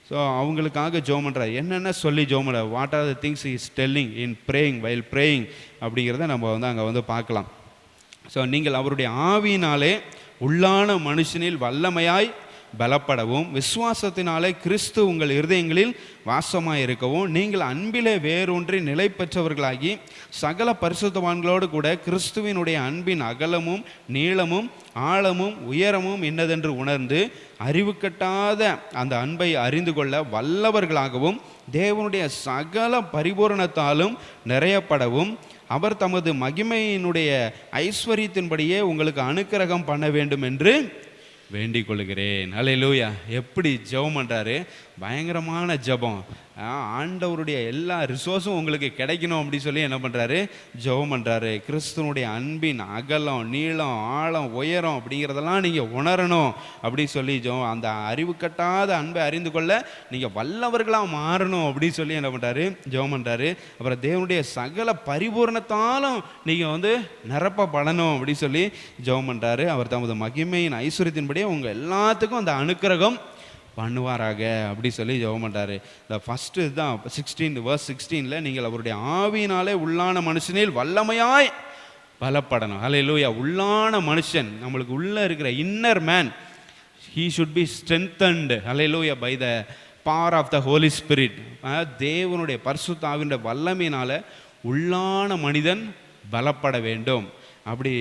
So அவங்களுக்காக ஜெபம் பண்ணுறாரு. என்னென்ன சொல்லி ஜெபம் பண்ணுறாரு, what are the things he is telling in praying, while praying அப்படிங்கிறத நம்ம வந்து அங்கே வந்து பார்க்கலாம். ஸோ நீங்கள் அவருடைய ஆவியினாலே உள்ளான மனுஷனில் வல்லமையாய் பலப்படவும், விசுவாசத்தினாலே கிறிஸ்து உங்கள் இருதயங்களில் வாசமாய் இருக்கவும், நீங்கள் அன்பிலே வேரூன்றி நிலை பெற்றவர்களாகி சகல பரிசுத்தவான்களோடு கூட கிறிஸ்துவினுடைய அன்பின் அகலமும் நீளமும் ஆழமும் உயரமும் என்னதென்று உணர்ந்து அறிவு கட்டாத அந்த அன்பை அறிந்து கொள்ள வல்லவர்களாகவும், தேவனுடைய சகல பரிபூரணத்தாலும் நிறையப்படவும், அவர் தமது மகிமையினுடைய ஐஸ்வர்யத்தின்படியே உங்களுக்கு அனுக்கிரகம் பண்ண வேண்டும் என்று வேண்டிக் கொள்கிறேன். ஹல்லேலூயா. எப்படி ஜெபம் பண்ணுறாரு? பயங்கரமான ஜெபம். ஆண்டவருடைய எல்லா ரிசோர்ஸும் உங்களுக்கு கிடைக்கணும் அப்படி சொல்லி என்ன பண்ணுறாரு? ஜெபம் பண்ணுறாரு. கிறிஸ்துவனுடைய அன்பின் அகலம் நீளம் ஆழம் உயரம் அப்படிங்கிறதெல்லாம் நீங்கள் உணரணும் அப்படி சொல்லி ஜெபம், அந்த அறிவு கட்டாத அன்பை அறிந்து கொள்ள நீங்கள் வல்லவர்களாக மாறணும் அப்படி சொல்லி என்ன பண்ணுறாரு? ஜெபம் பண்ணுறாரு. அப்புறம் தேவனுடைய சகல பரிபூரணத்தாலும் நீங்கள் வந்து நிரப்பப்படணும் அப்படி சொல்லி ஜெபம் பண்ணுறாரு. அவர் தமது மகிமையின் ஐஸ்வர்யத்தின்படியே உங்கள் எல்லாத்துக்கும் அந்த அனுக்கிரகம் பண்ணுவாராக அப்படி சொல்லி ஜெபம் பண்ணுறாரு. இந்த ஃபஸ்ட்டு தான் 16 நீங்கள் அவருடைய ஆவியினாலே உள்ளான மனுஷனில் வல்லமையாய் பலப்படணும். ஹல்லேலூயா. உள்ளான மனுஷன், நம்மளுக்கு உள்ளே இருக்கிற inner man, he should be strengthened. Hallelujah. by the power of the Holy Spirit. தேவனுடைய பரிசுத்த ஆவியினுடைய வல்லமையினால் உள்ளான மனிதன் பலப்பட வேண்டும். அப்படி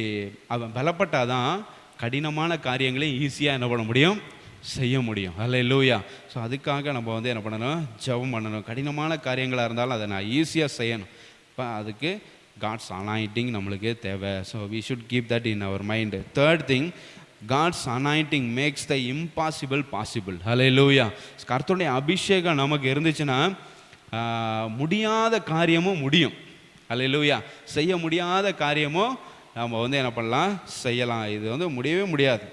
அவன் பலப்பட்டாதான் கடினமான காரியங்களை ஈஸியாக என்ன பண்ண முடியும்? செய்ய முடியும். ஹல்லேலூயா. ஸோ அதுக்காக நம்ம வந்து என்ன பண்ணணும்? ஜெபம் பண்ணணும். கடினமான காரியங்களாக இருந்தாலும் அதை நான் ஈஸியாக செய்யணும். இப்போ அதுக்கு காட்ஸ் அனாயிண்டிங் நம்மளுக்கு தேவை. So we should keep that in our mind. Third thing, God's anointing makes the impossible possible. Hallelujah. கர்த்தருடைய அபிஷேகம் நமக்கு இருந்துச்சுன்னா முடியாத காரியமும் முடியும். ஹல்லேலூயா. செய்ய முடியாத காரியமும் நம்ம வந்து என்ன பண்ணலாம், செய்யலாம். இது வந்து முடியவே முடியாது.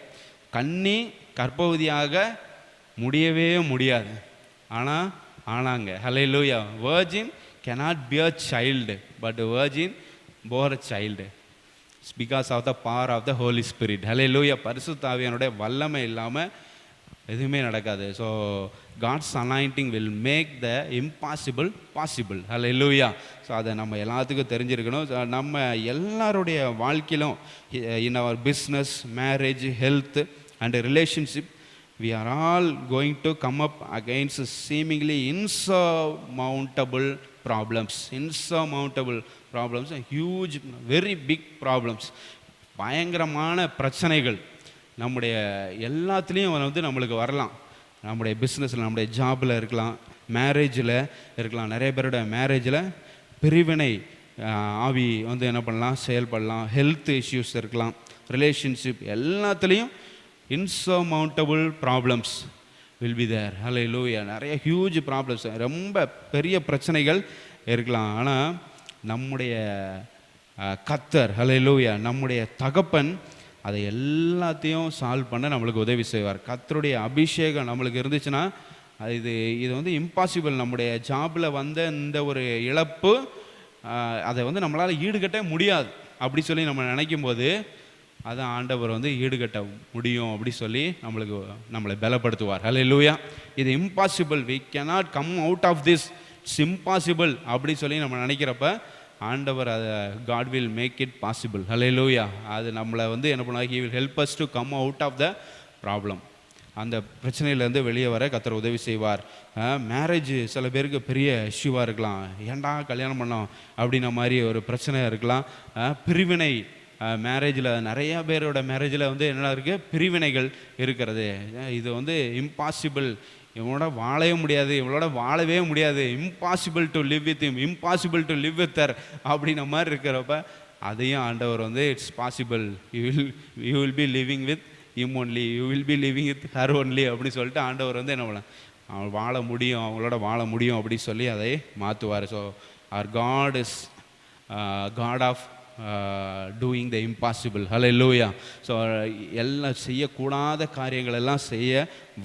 கன்னி கர்ப்பவதியாக முடியவே முடியாது. ஆனாங்க ஹல்லேலூயா. virgin cannot bear child, but virgin bore a child. It's because of the power of the Holy Spirit. ஹல்லேலூயா. பரிசுத்த ஆவியானுடைய வல்லமை இல்லாமல் எதுவுமே நடக்காது. So God's anointing will make the impossible possible. Hallelujah. So அதை நம்ம எல்லாத்துக்கும் தெரிஞ்சிருக்கணும். நம்ம எல்லாருடைய வாழ்க்கையிலும் in our business, marriage, health and relationship, we are all going to come up against seemingly insurmountable problems, huge, very big problems. பயங்கரமான பிரச்சனைகள் நம்முடைய எல்லாத்துலேயும் வந்து நம்மளுக்கு வரலாம். நம்முடைய பிஸ்னஸில், நம்முடைய ஜாபில் இருக்கலாம், மேரேஜில் இருக்கலாம். நிறைய பேரோட மேரேஜில் பிரிவினை ஆவி வந்து என்ன பண்ணலாம், செயல்படலாம். ஹெல்த் இஷ்யூஸ் இருக்கலாம், ரிலேஷன்ஷிப், எல்லாத்துலேயும் இன்சர்மவுண்டபிள் ப்ராப்ளம்ஸ் வில் பி தேர். ஹல்லேலூயா. நிறைய ஹியூஜ் ப்ராப்ளம்ஸ், ரொம்ப பெரிய பிரச்சனைகள் இருக்கலாம். ஆனால் நம்முடைய கர்த்தர், ஹல்லேலூயா, நம்முடைய தகப்பன் அதை எல்லாத்தையும் சால்வ் பண்ண நம்மளுக்கு உதவி செய்வார். கர்த்தருடைய அபிஷேகம் நம்மளுக்கு இருந்துச்சுன்னா இது வந்து இம்பாசிபிள். நம்முடைய ஜாபில் வந்த இந்த ஒரு இழப்பு, அதை வந்து நம்மளால் ஈடுகட்ட முடியாது அப்படி சொல்லி நம்ம நினைக்கும் போது அதை ஆண்டவர் வந்து ஈடுகட்ட முடியும் அப்படி சொல்லி நம்மளை பலப்படுத்துவார். ஹல்லேலூயா. இது impossible, we cannot come out of this, it's impossible அப்படி சொல்லி நம்ம நினைக்கிறப்ப ஆண்டவர் அதை God will make it possible. ஹல்லேலூயா. அது நம்மளை வந்து என்ன பண்ணுவார், he will help us to come out of the problem. அந்த பிரச்சனையிலேருந்து வெளியே வர கர்த்தர் உதவி செய்வார். மேரேஜ் சில பேருக்கு பெரிய இஷ்யூவாக இருக்கலாம். ஏன்டா கல்யாணம் பண்ணோம் அப்படின்ன மாதிரி ஒரு பிரச்சனை இருக்கலாம். பிரிவினை, மேரேஜில் நிறையா பேரோட மேரேஜில் வந்து என்ன இருக்குது, பிரிவினைகள் இருக்கிறது. இது வந்து இம்பாசிபிள், இவனோட வாழவே முடியாது, இவளோட வாழவே முடியாது, impossible to live with him, impossible to live with her அப்படின்ன மாதிரி இருக்கிறப்ப அதையும் ஆண்டவர் வந்து it's possible, you will be living with him only, you will be living with her only அப்படின்னு சொல்லிட்டு ஆண்டவர் வந்து என்ன பண்ணலாம், அவன் வாழ முடியும், அவங்களோட வாழ முடியும் அப்படி சொல்லி அதை மாற்றுவார். So our God is God of doing the impossible. Hallelujah. So எல்லாம் செய்யக்கூடாத காரியங்கள் எல்லாம் செய்ய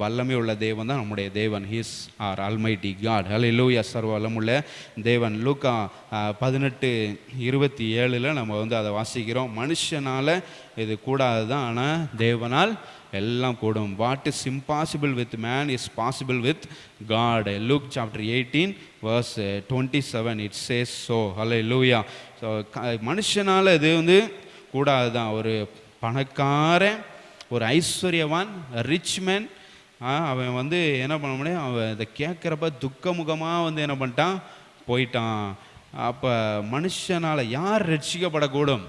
வல்லமை உள்ள தேவன் தான் நம்முடைய தேவன். He's our almighty God. Hallelujah. சர்வ வல்லமுள்ள தேவன். லூக்கா 18:27 நம்ம வந்து அதை வாசிக்கிறோம். மனுஷனால் இது கூடாது தான், ஆனால் தேவனால் எல்லாம் கூடும். What is impossible with man is possible with God. Luke chapter 18:27 it says so. Hallelujah. So மனுஷனால் இது வந்து கூடாது தான். ஒரு பணக்காரன், ஒரு ஐஸ்வர்யவான், ரிச் மேன், அவன் வந்து என்ன பண்ண முடியும், அவன் இதை கேட்குறப்ப துக்கமுகமாக வந்து என்ன பண்ணிட்டான், போயிட்டான். அப்போ மனுஷனால் யார் ரட்சிக்கப்படக்கூடும்?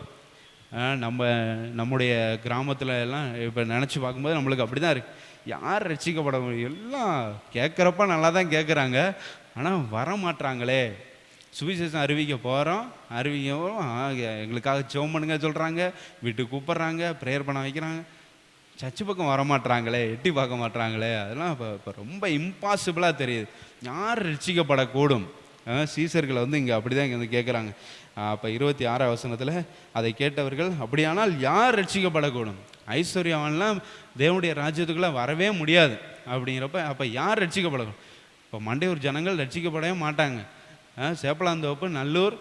நம்முடைய கிராமத்தில் எல்லாம் இப்போ நினச்சி பார்க்கும்போது நம்மளுக்கு அப்படி தான் இருக்குது. யார் ரட்சிக்கப்பட முடியும்? எல்லாம் கேட்குறப்ப நல்லா தான் கேட்குறாங்க, ஆனால் வர மாட்றாங்களே. சுவிசேஷம் அறிவிக்க போகிறோம், எங்களுக்காக ஜெபம் பண்ணுங்க சொல்கிறாங்க, வீட்டுக்கு கூப்பிட்றாங்க, ப்ரேயர் பண்ண வைக்கிறாங்க, சர்ச்சு பக்கம் வரமாட்றாங்களே, எட்டி பார்க்க மாட்றாங்களே. அதெல்லாம் இப்போ ரொம்ப இம்பாசிபிளாக தெரியுது. யார் ரட்சிக்கப்படக்கூடும்? சீசர்களை வந்து இங்கே அப்படி தான் இங்கே வந்து கேட்குறாங்க. அப்போ 26ஆம் வசனத்தில் அதை கேட்டவர்கள், அப்படியானால் யார் ரட்சிக்கப்படக்கூடும்? ஐஸ்வர்யவான்லாம் தேவனுடைய ராஜ்யத்துக்குள்ளே வரவே முடியாது அப்படிங்கிறப்ப அப்போ யார் ரட்சிக்கப்படக்கூடும்? இப்போ மண்டையூர் ஜனங்கள் ரட்சிக்கப்படவே மாட்டாங்க. சேப்பலாந்தோப்பு, நல்லூர்,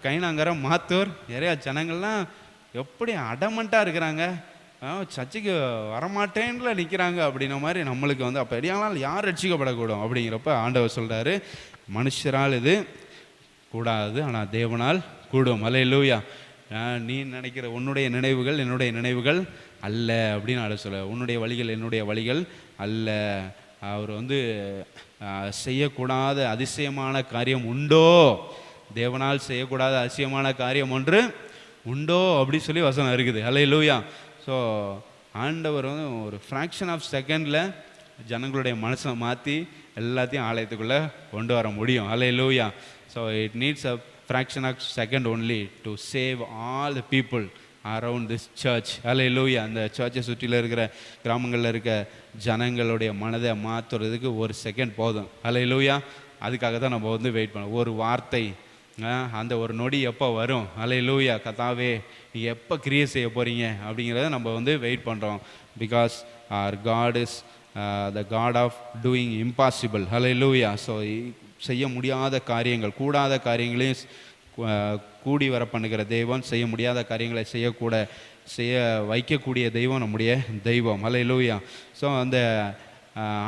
கைனாங்கரம், மாத்தூர் நிறையா ஜனங்கள்லாம் எப்படி அடமண்ட்டாக இருக்கிறாங்க, சர்ச்சைக்கு வரமாட்டேன்ல நிற்கிறாங்க அப்படின்ன மாதிரி நம்மளுக்கு வந்து அப்போ எடியானால் யார் ரட்சிக்கப்படக்கூடும் அப்படிங்கிறப்ப ஆண்டவர் சொல்கிறாரு, மனுஷரால் இது கூடாது, ஆனால் தேவனால் கூடும். ஹல்லேலூயா. நீ நினைக்கிற உன்னுடைய நினைவுகள் என்னுடைய நினைவுகள் அல்ல அப்படின்னு ஆண்டவர் சொல்ல. உன்னுடைய வழிகள் என்னுடைய வழிகள் அல்ல. அவர் வந்து செய்யக்கூடாத அதிசயமான காரியம் உண்டோ? தேவனால் செய்யக்கூடாத அதிசயமான காரியம் ஒன்று உண்டோ அப்படி சொல்லி வசனம் இருக்குது. ஹல்லேலூயா. ஸோ ஆண்டவர் வந்து ஒரு ஃப்ராக்ஷன் ஆஃப் செகண்டில் ஜனங்களுடைய மனசை மாற்றி எல்லாத்தையும் ஆலயத்துக்குள்ளே கொண்டு வர முடியும். Hallelujah. So it needs a fraction of second only to save all the people around this church. Hallelujah. அந்த சர்ச்சை சுற்றியில் இருக்கிற கிராமங்களில் இருக்க ஜனங்களுடைய மனதை மாற்றுறதுக்கு ஒரு செகண்ட் போதும். ஹல்லேலூயா. அதுக்காக தான் நம்ம வந்து வெயிட் பண்ணோம். ஒரு வார்த்தை அந்த ஒரு நொடி எப்போ வரும், அல்லேலூயா கர்த்தாவே நீங்கள் எப்போ கிரியை செய்ய போகிறீங்க அப்படிங்கிறத நம்ம வந்து வெயிட் பண்ணுறோம். Because our God is the God of doing impossible. Hallelujah. So செய்ய முடியாத காரியங்கள், கூடாத காரியங்களையும் கூடி வர பண்ணுகிற தெய்வம், செய்ய முடியாத காரியங்களை செய்ய வைக்கக்கூடிய தெய்வம் நம்முடைய தெய்வம். அல்லேலூயா. ஸோ அந்த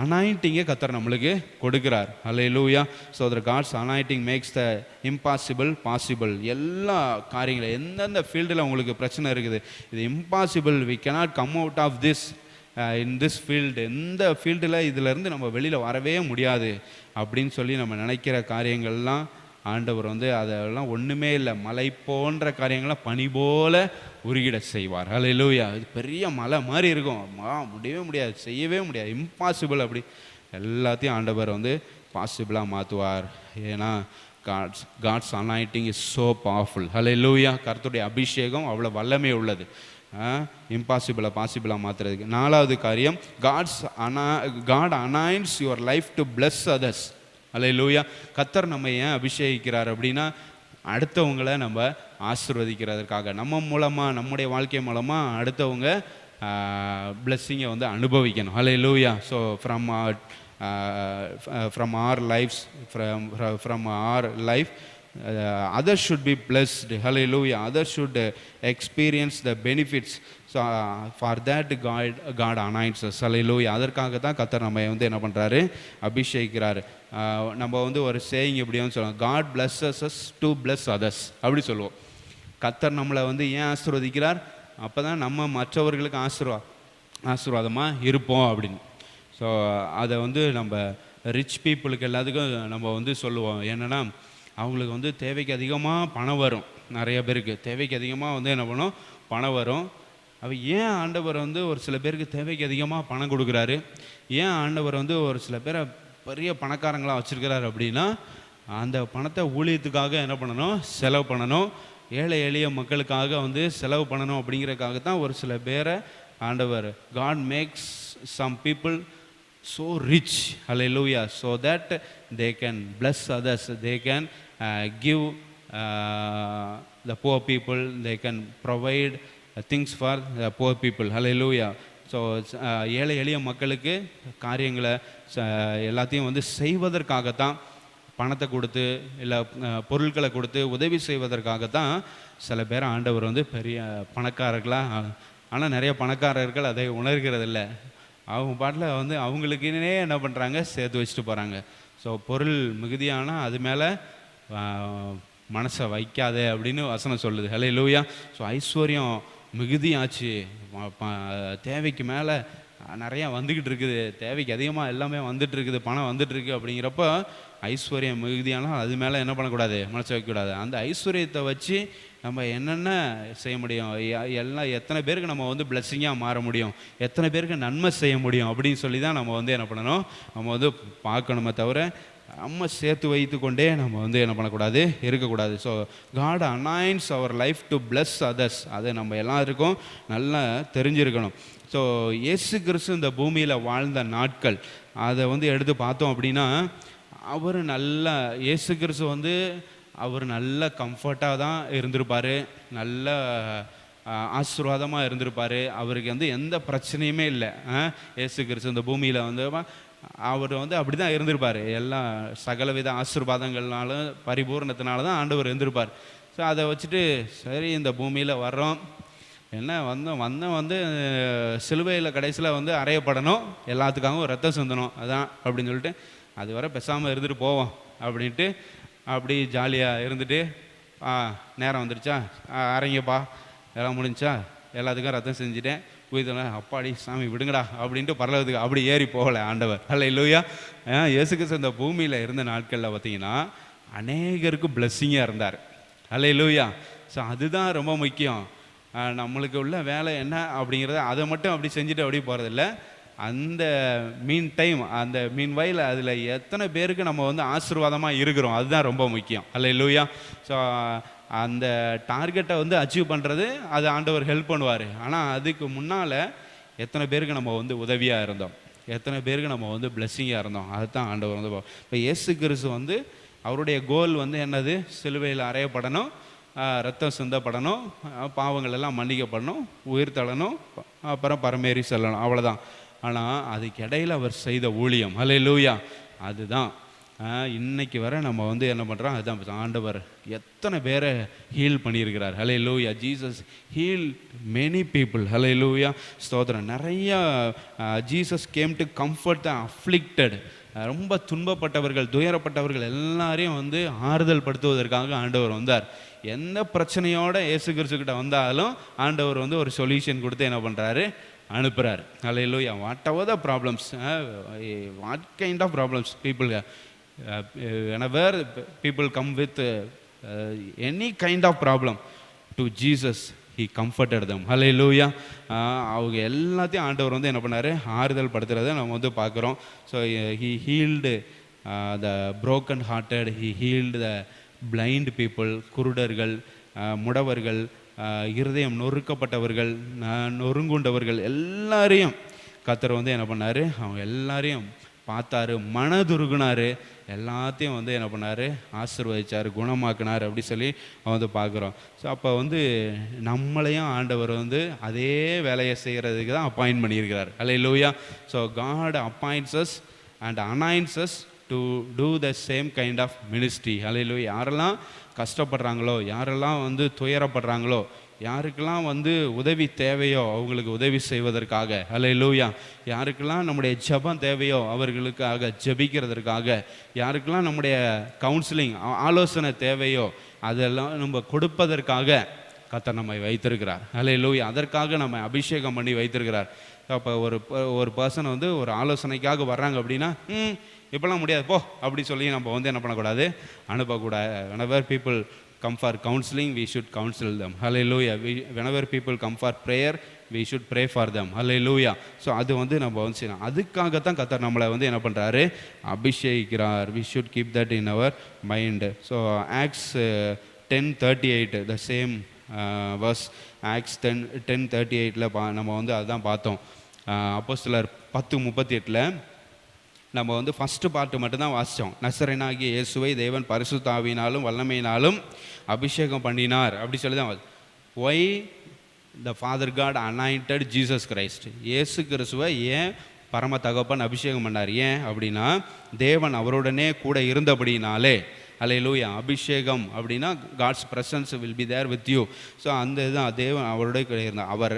அனாயிண்டிங்கை கர்த்தர் நம்மளுக்கு கொடுக்குறார். Hallelujah. So the God's anointing makes the impossible possible. எல்லா காரியங்களும் எந்தெந்த ஃபீல்டில் உங்களுக்கு பிரச்சனை இருக்குது, இது impossible, we cannot come out of this in this field, எந்த ஃபீல்டில் இதிலேருந்து நம்ம வெளியில் வரவே முடியாது அப்படின்னு சொல்லி நம்ம நினைக்கிற காரியங்கள்லாம் ஆண்டவர் வந்து அதெல்லாம் ஒன்றுமே இல்லை, மலை போன்ற காரியங்கள்லாம் பனி போல உருகிட செய்வார். அல்லேலூயா. இது பெரிய மலை மாதிரி இருக்கும், முடியவே முடியாது, செய்யவே முடியாது, இம்பாசிபிள். அப்படி எல்லாத்தையும் ஆண்டவர் வந்து பாசிபிளாக மாற்றுவார். ஏன்னா God's anointing is so powerful. Hallelujah. கர்த்தருடைய அபிஷேகம் அவ்வளோ வல்லமை உள்ளது இம்பாசிபிளை பாசிபிளாக மாற்றுறதுக்கு. 4வது காரியம், God anoints your life to bless others. Hallelujah. கர்த்தர் நம்ம ஏன் அபிஷேகிக்கிறார் அப்படின்னா, அடுத்தவங்களை நம்ம ஆசீர்வதிக்கிறதுக்காக, நம்ம மூலமாக, நம்முடைய வாழ்க்கை மூலமாக அடுத்தவங்க பிளெஸ்ஸிங்கை வந்து அனுபவிக்கணும். Hallelujah. So from our lives, from our life, others should be blessed. Hallelujah. Others should experience the benefits. So for that God anoints us. Hallelujah. அதற்காக தான் கர்த்தர் நம்ம வந்து என்ன பண்ணுறாரு, அபிஷேகிக்கிறாரு. நம்ம வந்து ஒரு சேயிங் எப்படின்னு சொல்லுவோம், God blesses us to bless others அப்படி சொல்லுவோம். கர்த்தர் நம்மளை வந்து ஏன் ஆசீர்வதிக்கிறார், அப்போ தான் நம்ம மற்றவர்களுக்கு ஆசீர்வாதமாக இருப்போம் அப்படின்னு. ஸோ அதை வந்து நம்ம ரிச் பீப்புளுக்கு எல்லாத்துக்கும் நம்ம வந்து சொல்லுவோம். என்னென்னா, அவங்களுக்கு வந்து தேவைக்கு அதிகமாக பணம் வரும், நிறைய பேருக்கு தேவைக்கு அதிகமாக வந்து என்ன பண்ணும், பணம் வரும். ஏன் ஆண்டவர் வந்து ஒரு சில பேருக்கு தேவைக்கு அதிகமாக பணம் கொடுக்குறாரு, ஏன் ஆண்டவர் வந்து ஒரு சில பேரை பெரிய பணக்காரங்களாக வச்சுருக்கிறார் அப்படின்னா, அந்த பணத்தை ஊழியத்துக்காக என்ன பண்ணணும், செலவு பண்ணணும், ஏழை எளிய மக்களுக்காக வந்து செலவு பண்ணணும். அப்படிங்கிறதுக்காக தான் ஒரு சில பேரை ஆண்டவர், God makes some people so rich, hallelujah, so that they can bless others, they can give the poor people, they can provide things for the poor people. Hallelujah. So ஏழை எளிய மக்களுக்கு காரியங்களை எல்லாத்தையும் வந்து செய்வதற்காகத்தான், பணத்தை கொடுத்து இல்லை பொருட்களை கொடுத்து உதவி செய்வதற்காகத்தான் சில பேர் ஆண்டவர் வந்து பெரிய பணக்காரர்களாக. ஆனால் நிறைய பணக்காரர்கள் அதை உணர்கிறதில்ல. அவங்க பாட்டில் வந்து அவங்களுக்குன்னே என்ன பண்ணுறாங்க, சேர்த்து வச்சுட்டு போகிறாங்க. ஸோ பொருள் மிகுதியானால் அது மேலே மனசை வைக்காதே அப்படின்னு வசனம் சொல்லுது. ஹல்லேலூயா. ஸோ ஐஸ்வர்யம் மிகுதியாச்சு, தேவைக்கு மேலே நிறையா வந்துக்கிட்டு இருக்குது, தேவைக்கு அதிகமாக எல்லாமே வந்துட்டு இருக்குது, பணம் வந்துட்டுருக்கு. அப்படிங்கிறப்ப ஐஸ்வர்யம் மிகுதியானால் அது மேலே என்ன பண்ணக்கூடாது, மனசை வைக்கக்கூடாது. அந்த ஐஸ்வர்யத்தை வச்சு நம்ம என்னென்ன செய்ய முடியும், எல்லாம் எத்தனை பேருக்கு நம்ம வந்து பிளெஸ்ஸிங்காக மாற முடியும், எத்தனை பேருக்கு நன்மை செய்ய முடியும் அப்படின்னு சொல்லி தான் நம்ம வந்து என்ன பண்ணணும், நம்ம வந்து பார்க்கணுமே தவிர நம்ம சேர்த்து வைத்து கொண்டே நம்ம வந்து என்ன பண்ணக்கூடாது, இருக்கக்கூடாது. So God anoints our life to bless others. அதை நம்ம எல்லாருக்கும் நல்லா தெரிஞ்சிருக்கணும். ஸோ இயேசு கிறிஸ்து இந்த பூமியில் வாழ்ந்த நாட்கள் அதை வந்து எடுத்து பார்த்தோம் அப்படின்னா, அவர் நல்ல இயேசு கிறிஸ்து வந்து அவர் நல்ல கம்ஃபர்ட்டாக தான் இருந்திருப்பார், நல்ல ஆசீர்வாதமாக இருந்திருப்பார். அவருக்கு வந்து எந்த பிரச்சனையுமே இல்லை. இயேசு கிறிஸ்து இந்த பூமியில் வந்து அவர் வந்து அப்படி தான் இருந்திருப்பார். எல்லா சகலவித ஆசீர்வாதங்கள்னாலும் பரிபூர்ணத்தினால தான் ஆண்டவர் இருந்திருப்பார். ஸோ அதை வச்சுட்டு சரி இந்த பூமியில் வர்றோம், என்ன வந்து சிலுவையில் கடைசியில் வந்து அறையப்படணும், எல்லாத்துக்காகவும் ரத்தம் சிந்தணும், அதான் அப்படின்னு சொல்லிட்டு அது வரை பேசாமல் இருந்துட்டு போவோம் அப்படின்ட்டு அப்படி ஜாலியாக இருந்துட்டு, நேரம் வந்துடுச்சா, அரைங்கப்பா, எல்லாம் முடிஞ்சா, எல்லாத்துக்கும் ரத்தம் செஞ்சுட்டேன், உயிர்த்தல, அப்பாடி சாமி விடுங்கடா அப்படின்ட்டு பரலோகத்துக்கு அப்படி ஏறி போகலை ஆண்டவர். ஹல்லேலூயா. இயேசு கிறிஸ்து இந்த பூமியில் இருந்த நாட்களில் பார்த்தீங்கன்னா அநேகருக்கு பிளெஸ்ஸிங்காக இருந்தார். ஹல்லேலூயா. ஸோ அதுதான் ரொம்ப முக்கியம். நம்மளுக்கு உள்ள வேலை என்ன அப்படிங்கிறத அதை மட்டும் அப்படி செஞ்சுட்டு அப்படி போகிறதில்ல. அந்த மீன் டைம், அந்த மீன் வயல், அதில் எத்தனை பேருக்கு நம்ம வந்து ஆசீர்வாதமாக இருக்கிறோம், அதுதான் ரொம்ப முக்கியம். ஹல்லேலூயா. ஸோ அந்த டார்கெட்டை வந்து அச்சீவ் பண்ணுறது அது ஆண்டவர் ஹெல்ப் பண்ணுவார். ஆனால் அதுக்கு முன்னால் எத்தனை பேருக்கு நம்ம வந்து உதவியாக இருந்தோம், எத்தனை பேருக்கு நம்ம வந்து பிளெஸ்ஸிங்காக இருந்தோம், அதுதான் ஆண்டவர் வந்து. இப்போ இயேசு கிறிஸ்து வந்து அவருடைய கோல் வந்து என்னது? சிலுவையில் அறையப்படணும், ரத்தம் சிந்தப்படணும், பாவங்கள் எல்லாம் மன்னிக்கப்படணும், உயிர் தள்ளணும், அப்புறம் பரமேறி செல்லணும், அவ்வளோதான். ஆனால் அதுக்கு இடையில் அவர் செய்த ஊழியம், ஹல்லேலூயா, அதுதான் இன்னைக்கு வரை நம்ம வந்து என்ன பண்ணுறோம். அதுதான் ஆண்டவர் எத்தனை பேரை ஹீல் பண்ணியிருக்கிறார். Hallelujah. Jesus heal many people. Hallelujah, ஸ்தோத்திரம். நிறையா Jesus came to comfort the afflicted. ரொம்ப துன்பப்பட்டவர்கள், துயரப்பட்டவர்கள் எல்லாரையும் வந்து ஆறுதல் படுத்துவதற்காக ஆண்டவர் வந்தார். எந்த பிரச்சனையோட இயேசு கிறிஸ்துக்கிட்ட வந்தாலும் ஆண்டவர் வந்து ஒரு சொல்யூஷன் கொடுத்து என்ன பண்ணுறாரு? அனுப்புகிறார். Hallelujah. Whatever the problems, what kind of problems people, whenever people come with any kind of problem to Jesus, he comforted them. Hallelujah. அவங்க எல்லாத்தையும் ஆண்டவர் வந்து என்ன பண்ணார்? ஆறுதல் படுத்துறதை நம்ம வந்து பார்க்குறோம். So he healed the broken hearted, he healed the blind people, குருடர்கள், முடவர்கள், இருதயம் நொறுக்கப்பட்டவர்கள், நொறுங்குண்டவர்கள் எல்லாரையும் கர்த்தர் வந்து என்ன பண்ணார்? அவங்க எல்லாரையும் பார்த்தாரு, மனதுருகுனார், எல்லாத்தையும் வந்து என்ன பண்ணார்? ஆசீர்வதிச்சார், குணமாக்குனார், அப்படி சொல்லி வந்து பார்க்குறோம். ஸோ அப்போ வந்து நம்மளையும் ஆண்டவர் வந்து அதே வேலையை செய்கிறதுக்கு தான் அப்பாயின்ட் பண்ணியிருக்கிறார். Hallelujah. So God appoints us and anoints us to do the same kind of ministry. Hallelujah. யாரெல்லாம் கஷ்டப்படுறாங்களோ, யாரெல்லாம் வந்து துயரப்படுறாங்களோ, யாருக்கெல்லாம் வந்து உதவி தேவையோ அவங்களுக்கு உதவி செய்வதற்காக, ஹல்லேலூயா, யாருக்கெல்லாம் நம்முடைய ஜெபம் தேவையோ அவர்களுக்காக ஜெபிக்கிறதற்காக, யாருக்கெல்லாம் நம்முடைய கவுன்சிலிங் ஆலோசனை தேவையோ அதெல்லாம் நம்ம கொடுப்பதற்காக கர்த்தர் நம்மை வைத்திருக்கிறார். ஹல்லேலூயா. அதற்காக நம்ம அபிஷேகம் பண்ணி வைத்திருக்கிறார். அப்போ ஒரு பர்சன் வந்து ஒரு ஆலோசனைக்காக வர்றாங்க அப்படின்னா, இப்போலாம் முடியாது போ அப்படி சொல்லி நம்ம வந்து என்ன பண்ணக்கூடாது? அனுப்பக்கூடாது. whenever people come for counseling, we should counsel them. Hallelujah. Whenever people come for prayer, we should pray for them. Hallelujah. So அது வந்து நம்ம வந்து செய்யணும். அதுக்காகத்தான் கர்த்தர் நம்மளை வந்து என்ன பண்ணுறாரு? அபிஷேகிக்கிறார். we should keep that in our mind. So Acts 10:38, the same verse, Acts 10:38ல நம்ம வந்து அதுதான் பார்த்தோம். அப்போஸ்தலர் 10:38ல் நம்ம வந்து ஃபஸ்ட்டு பார்ட்டு மட்டும்தான் வாசித்தோம். நசரேயனாகிய இயேசுவை தேவன் பரிசுத்த ஆவியினாலும் வல்லமையினாலும் அபிஷேகம் பண்ணினார் அப்படி சொல்லி தான். Why the father God anointed Jesus Christ. இயேசு கிறிஸ்துவை ஏன் பரம தகப்பன் அபிஷேகம் பண்ணார்? ஏன் அப்படின்னா தேவன் அவருடனே கூட இருந்தபடினாலே. ஹல்லேலூயா. அபிஷேகம் அப்படின்னா God's presence will be there with you. So அந்த இதுதான் தேவன் அவருடைய கூட இருந்தார். அவர்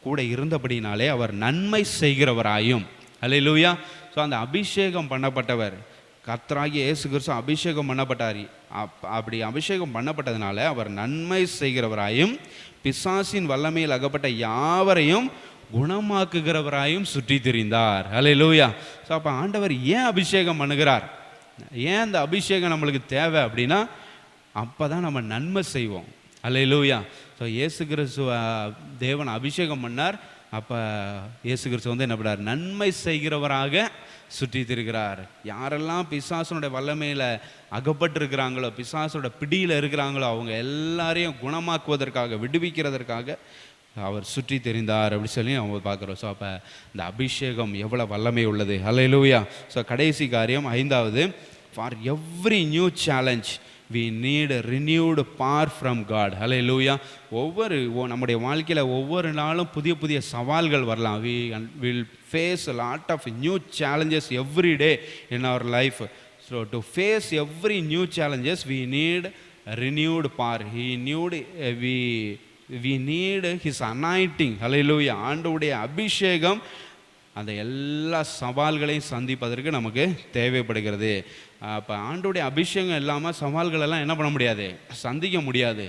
கூட இருந்தபடினாலே அவர் நன்மை செய்கிறவராயும். ஹல்லேலூயா. ஸோ அந்த அபிஷேகம் பண்ணப்பட்டவர் கர்த்தராகிய இயேசு கிறிஸ்து அபிஷேகம் பண்ணப்பட்டார். அப்படி அபிஷேகம் பண்ணப்பட்டதுனால அவர் நன்மை செய்கிறவராயும் பிசாசின் வல்லமையில் அகப்பட்ட யாவரையும் குணமாக்குகிறவராயும் சுற்றி திரிந்தார். ஹல்லேலூயா. ஸோ அப்போ ஆண்டவர் ஏன் அபிஷேகம் பண்ணுகிறார்? ஏன் அந்த அபிஷேகம் நம்மளுக்கு தேவை அப்படின்னா அப்போ தான் நம்ம நன்மை செய்வோம். ஹல்லேலூயா. ஸோ இயேசு கிறிஸ்துவ தேவன் அபிஷேகம் பண்ணார். அப்போ இயேசு கிறிஸ்து வந்து என்ன பண்ணார்? நன்மை செய்கிறவராக சுற்றி திரிகிறார். யாரெல்லாம் பிசாசனுடைய வல்லமையில் அகப்பட்டிருக்கிறாங்களோ, பிசாசோட பிடியில் இருக்கிறாங்களோ அவங்க எல்லாரையும் குணமாக்குவதற்காக, விடுவிக்கிறதற்காக அவர் சுற்றி தெரிந்தார் அப்படி சொல்லி அவங்க பார்க்குறோம். ஸோ அப்போ இந்த அபிஷேகம் எவ்வளோ வல்லமை உள்ளது. ஹல்லேலூயா. ஸோ கடைசி காரியம் 5வது, for every new challenge we need a renewed power from God. Hallelujah. நம்முடைய வாழ்க்கையில் ஒவ்வொரு நாளும் புதிய புதிய சவால்கள் வரலாம். we will face a lot of new challenges every day in our life. So to face every new challenges we need a renewed power. we need his anointing. Hallelujah. ஆண்டவருடைய அபிஷேகம் அந்த எல்லா சவால்களையும் சந்திப்பதற்கு நமக்கு தேவைப்படுகிறது. அப்போ ஆண்டோடைய அபிஷேகம் இல்லாமல் சவால்களெல்லாம் என்ன பண்ண முடியாது? சந்திக்க முடியாது.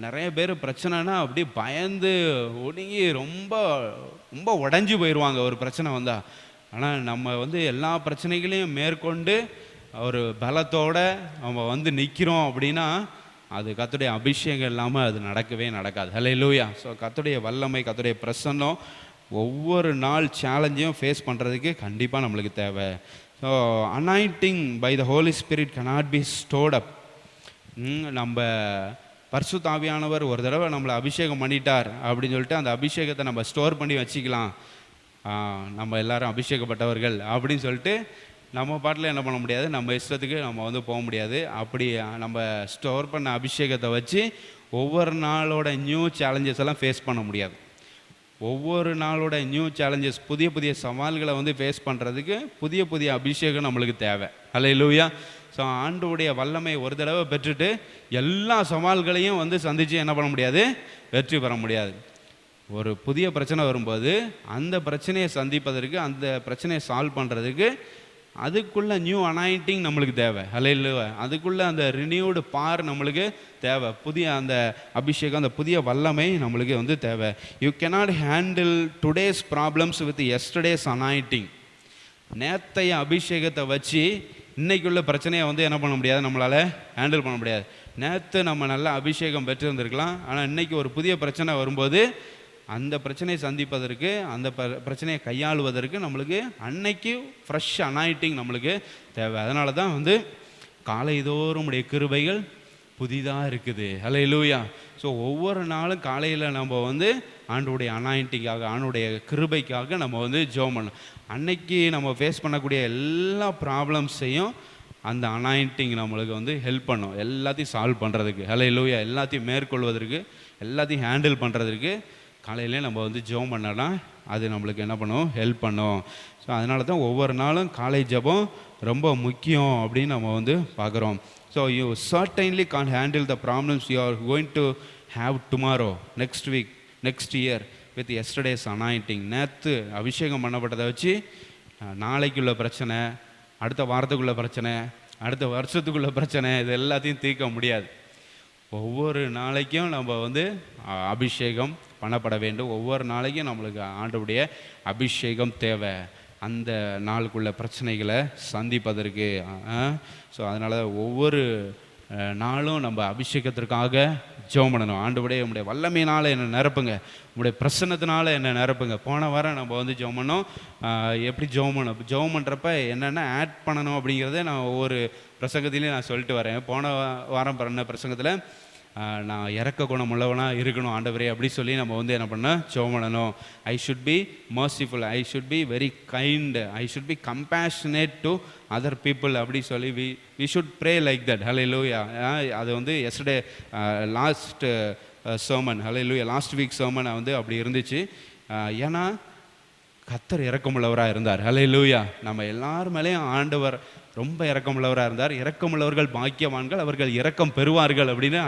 நிறைய பேர் பிரச்சனைனா அப்படி பயந்து ஒடுங்கி ரொம்ப ரொம்ப உடஞ்சி போயிடுவாங்க ஒரு பிரச்சனை வந்தால். ஆனால் நம்ம வந்து எல்லா பிரச்சனைகளையும் மேற்கொண்டு ஒரு பலத்தோடு நம்ம வந்து நிற்கிறோம் அப்படின்னா அது கர்த்தருடைய அபிஷேகம் இல்லாமல் அது நடக்கவே நடக்காது. ஹல்லேலூயா. ஸோ கர்த்தருடைய வல்லமை, கர்த்தருடைய பிரசன்னம் ஒவ்வொரு நாள் சேலஞ்சையும் ஃபேஸ் பண்ணுறதுக்கு கண்டிப்பாக நம்மளுக்கு தேவை. So anointing by the holy spirit cannot be stored up. நம்ம பரிசுத்த ஆவியானவர் ஒரு தடவை நம்மளை அபிஷேகம் பண்ணிட்டார் அப்படின்னு சொல்லிட்டு அந்த அபிஷேகத்தை நம்ம ஸ்டோர் பண்ணி வச்சுக்கலாம். நம்ம எல்லாரும் அபிஷேகப்பட்டவர்கள் அப்படின்னு சொல்லிட்டு நம்ம பாட்டில் என்ன பண்ண முடியாது, நம்ம இஷ்டத்துக்கு நம்ம வந்து போக முடியாது. அப்படி நம்ம ஸ்டோர் பண்ண அபிஷேகத்தை வச்சு ஒவ்வொரு நாளோட நியூ சேலஞ்சஸ் எல்லாம் ஃபேஸ் பண்ண முடியாது. ஒவ்வொரு நாளோட நியூ சேலஞ்சஸ், புதிய புதிய சவால்களை வந்து ஃபேஸ் பண்ணுறதுக்கு புதிய புதிய அபிஷேகம் நம்மளுக்கு தேவை. அல்லேலூயா. ஸோ ஆண்டவருடைய வல்லமை ஒரு தடவை பெற்றுட்டு எல்லா சவால்களையும் வந்து சந்தித்து என்ன பண்ண முடியாது, வெற்றி பெற முடியாது. ஒரு புதிய பிரச்சனை வரும்போது அந்த பிரச்சனையை சந்திப்பதற்கு, அந்த பிரச்சனையை சால்வ் பண்ணுறதுக்கு அதுக்குள்ளே நியூ அனாயிண்டிங் நம்மளுக்கு தேவை. அல்லேலூயா. அதுக்குள்ளே அந்த ரினியூடு பார் நம்மளுக்கு தேவை. புதிய அந்த அபிஷேகம், அந்த புதிய வல்லமை நம்மளுக்கு வந்து தேவை. You cannot handle today's problems with yesterday's anointing. நேத்தைய அபிஷேகத்தை வச்சு இன்றைக்குள்ள பிரச்சனையை வந்து என்ன பண்ண முடியாது, நம்மளால் ஹேண்டில் பண்ண முடியாது. நேற்று நம்ம நல்ல அபிஷேகம் பெற்றிருந்துருக்கலாம், ஆனால் இன்றைக்கி ஒரு புதிய பிரச்சனை வரும்போது அந்த பிரச்சனையை சந்திப்பதற்கு, அந்த பிரச்சனையை கையாளுவதற்கு நம்மளுக்கு அன்னைக்கு ஃப்ரெஷ் அனாயிட்டிங் நம்மளுக்கு தேவை. அதனால தான் வந்து காலைதோறும் உடைய கிருபைகள் புதிதாக இருக்குது. அல்லேலூயா. ஸோ ஒவ்வொரு நாளும் காலையில் நம்ம வந்து ஆண்டவருடைய அனாயிண்டிங்காக, ஆண்டவருடைய கிருபைக்காக நம்ம வந்து ஜெபம் பண்ணணும். அன்னைக்கு நம்ம ஃபேஸ் பண்ணக்கூடிய எல்லா ப்ராப்ளம்ஸையும் அந்த அனாயிண்டிங் நம்மளுக்கு வந்து ஹெல்ப் பண்ணும், எல்லாத்தையும் சால்வ் பண்ணுறதுக்கு. அல்லேலூயா. எல்லாத்தையும் மேற்கொள்வதற்கு, எல்லாத்தையும் ஹேண்டில் பண்ணுறதுக்கு காலையிலே நம்ம வந்து ஜெபம் பண்ணோன்னா அது நம்மளுக்கு என்ன பண்ணும், ஹெல்ப் பண்ணும். ஸோ அதனால தான் ஒவ்வொரு நாளும் காலை ஜெபம் ரொம்ப முக்கியம் அப்படின்னு நம்ம வந்து பார்க்குறோம். So you certainly can handle the problems you are going to have tomorrow, next week, next year with yesterday's anointing. நேற்று அபிஷேகம் பண்ணப்பட்டதை வச்சு நாளைக்குள்ள பிரச்சனை, அடுத்த வாரத்துக்குள்ள பிரச்சனை, அடுத்த வருஷத்துக்குள்ள பிரச்சனை, இது எல்லாத்தையும் தீர்க்க முடியாது. ஒவ்வொரு நாளைக்கும் நம்ம வந்து அபிஷேகம் பண்ணப்பட வேண்டும். ஒவ்வொரு நாளைக்கும் நம்மளுக்கு ஆண்டவருடைய அபிஷேகம் தேவை, அந்த நாளுக்குள்ள பிரச்சனைகளை சந்திப்பதற்கு. ஸோ அதனால் ஒவ்வொரு நாளும் நம்ம அபிஷேகத்திற்காக ஜெபம் பண்ணணும். ஆண்டவருடைய உங்களுடைய வல்லமையினால் என்னை நிரப்புங்க, உங்களுடைய பிரசன்னத்தினால என்னை நிரப்புங்க. போன வாரம் நம்ம வந்து ஜெபம் பண்ணோம். எப்படி ஜெபம் பண்ணுறப்ப என்னென்ன ஆட் பண்ணணும் அப்படிங்கிறத நான் ஒவ்வொரு பிரசங்கத்திலையும் நான் சொல்லிட்டு வரேன். போன வாரம் பண்ண பிரசங்கத்தில் நான் இறக்க குணம் உள்ளவனாக இருக்கணும் ஆண்டவரே அப்படி சொல்லி நம்ம வந்து என்ன பண்ணால் ஜெபம் பண்ணணும். I should be merciful, I should be very kind, I should be compassionate to other people அப்படி சொல்லி we should pray like that. Hallelujah. அது வந்து yesterday last sermon, hallelujah, last week sermon வந்து அப்படி இருந்துச்சு. ஏன்னா கர்த்தர் இரக்கமுள்ளவராக இருந்தார். ஹல்லேலூயா. நம்ம எல்லார் மேலேயும் ஆண்டவர் ரொம்ப இரக்கமுள்ளவராக இருந்தார். இரக்கமுள்ளவர்கள் பாக்கியவான்கள், அவர்கள் இரக்கம் பெறுவார்கள் அப்படின்னு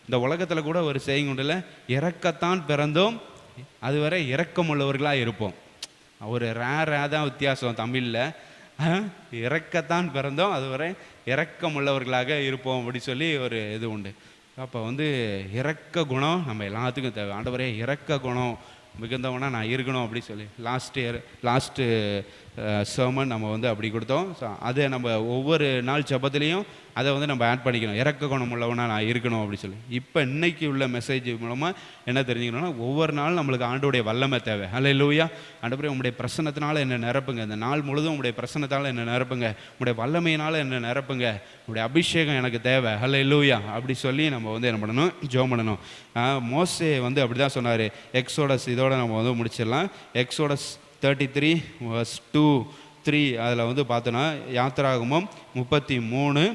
இந்த உலகத்தில் கூட ஒரு செய்யுங்க உண்டுல, இறக்கத்தான் பிறந்தோம் அதுவரை இரக்கமுள்ளவர்களாக இருப்போம். ஒரு தான் வித்தியாசம் தமிழில். இறக்கத்தான் பிறந்தோம் அதுவரை இரக்கமுள்ளவர்களாக இருப்போம் அப்படி சொல்லி ஒரு இது உண்டு. அப்போ வந்து இரக்க குணம் நம்ம எல்லாத்துக்கும் தேவை. ஆண்டவரே இரக்க குணம் மிகுந்தவனா நான் இருக்கணும் அப்படி சொல்லி லாஸ்ட்டு சர்மன் நம்ம வந்து அப்படி கொடுத்தோம். ஸோ அதை நம்ம ஒவ்வொரு நாள் ஜெபத்துலேயும் அதை வந்து நம்ம ஆட் பண்ணிக்கணும், இறக்க குணம் உள்ளவனா நான் இருக்கணும் அப்படி சொல்லி. இப்போ இன்னைக்கு உள்ள மெசேஜ் மூலமாக என்ன தெரிஞ்சுக்கணும்னா, ஒவ்வொரு நாளும் நம்மளுக்கு ஆண்டோடைய வல்லமை தேவை. ஹல்லேலூயா. ஆண்டவரே உங்களுடைய பிரசன்னத்தினால என்ன நிரப்புங்க, இந்த நாள் முழுதும் உங்களுடைய பிரசன்னத்தால் என்ன நிரப்புங்க, உங்களுடைய வல்லமையினால் என்ன நிரப்புங்க, உங்களுடைய அபிஷேகம் எனக்கு தேவை. ஹல்லேலூயா அப்படி சொல்லி நம்ம வந்து என்ன பண்ணணும், ஜெபம் பண்ணணும். மோசே வந்து அப்படி தான் சொன்னார். எக்ஸோடஸ் இதோட நம்ம வந்து முடிச்சிடலாம். எக்ஸோடஸ் 33:2-3 அதில் வந்து பார்த்தோன்னா, யாத்திராகமம் 33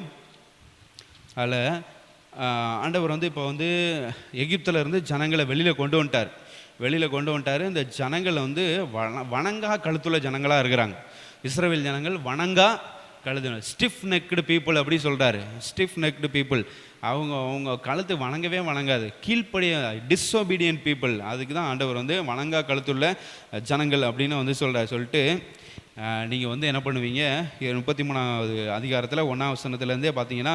அதில் ஆண்டவர் வந்து இப்போ வந்து எகிப்திலேருந்து ஜனங்களை வெளியில் கொண்டு வந்துட்டார். இந்த ஜனங்களை வந்து வணங்கா கழுத்துள்ள ஜனங்களாக இருக்கிறாங்க. இஸ்ரவேல் ஜனங்கள் வணங்கா கழுத்து, ஸ்டிஃப் நெக்டு பீப்புள் அப்படி சொல்கிறாரு. ஸ்டிஃப் நெக்டு பீப்புள், அவங்க கழுத்து வணங்காது, கீழ்ப்படிய டிஸ்ஒபீடியன்ட் பீப்புள். அதுக்கு தான் ஆண்டவர் வந்து வணங்கா கழுத்துள்ள ஜனங்கள் அப்படின்னு வந்து சொல்லிட்டு நீங்கள் வந்து என்ன பண்ணுவீங்க, 33வது அதிகாரத்தில் 1ஆம் வசனத்துலேருந்தே பார்த்தீங்கன்னா,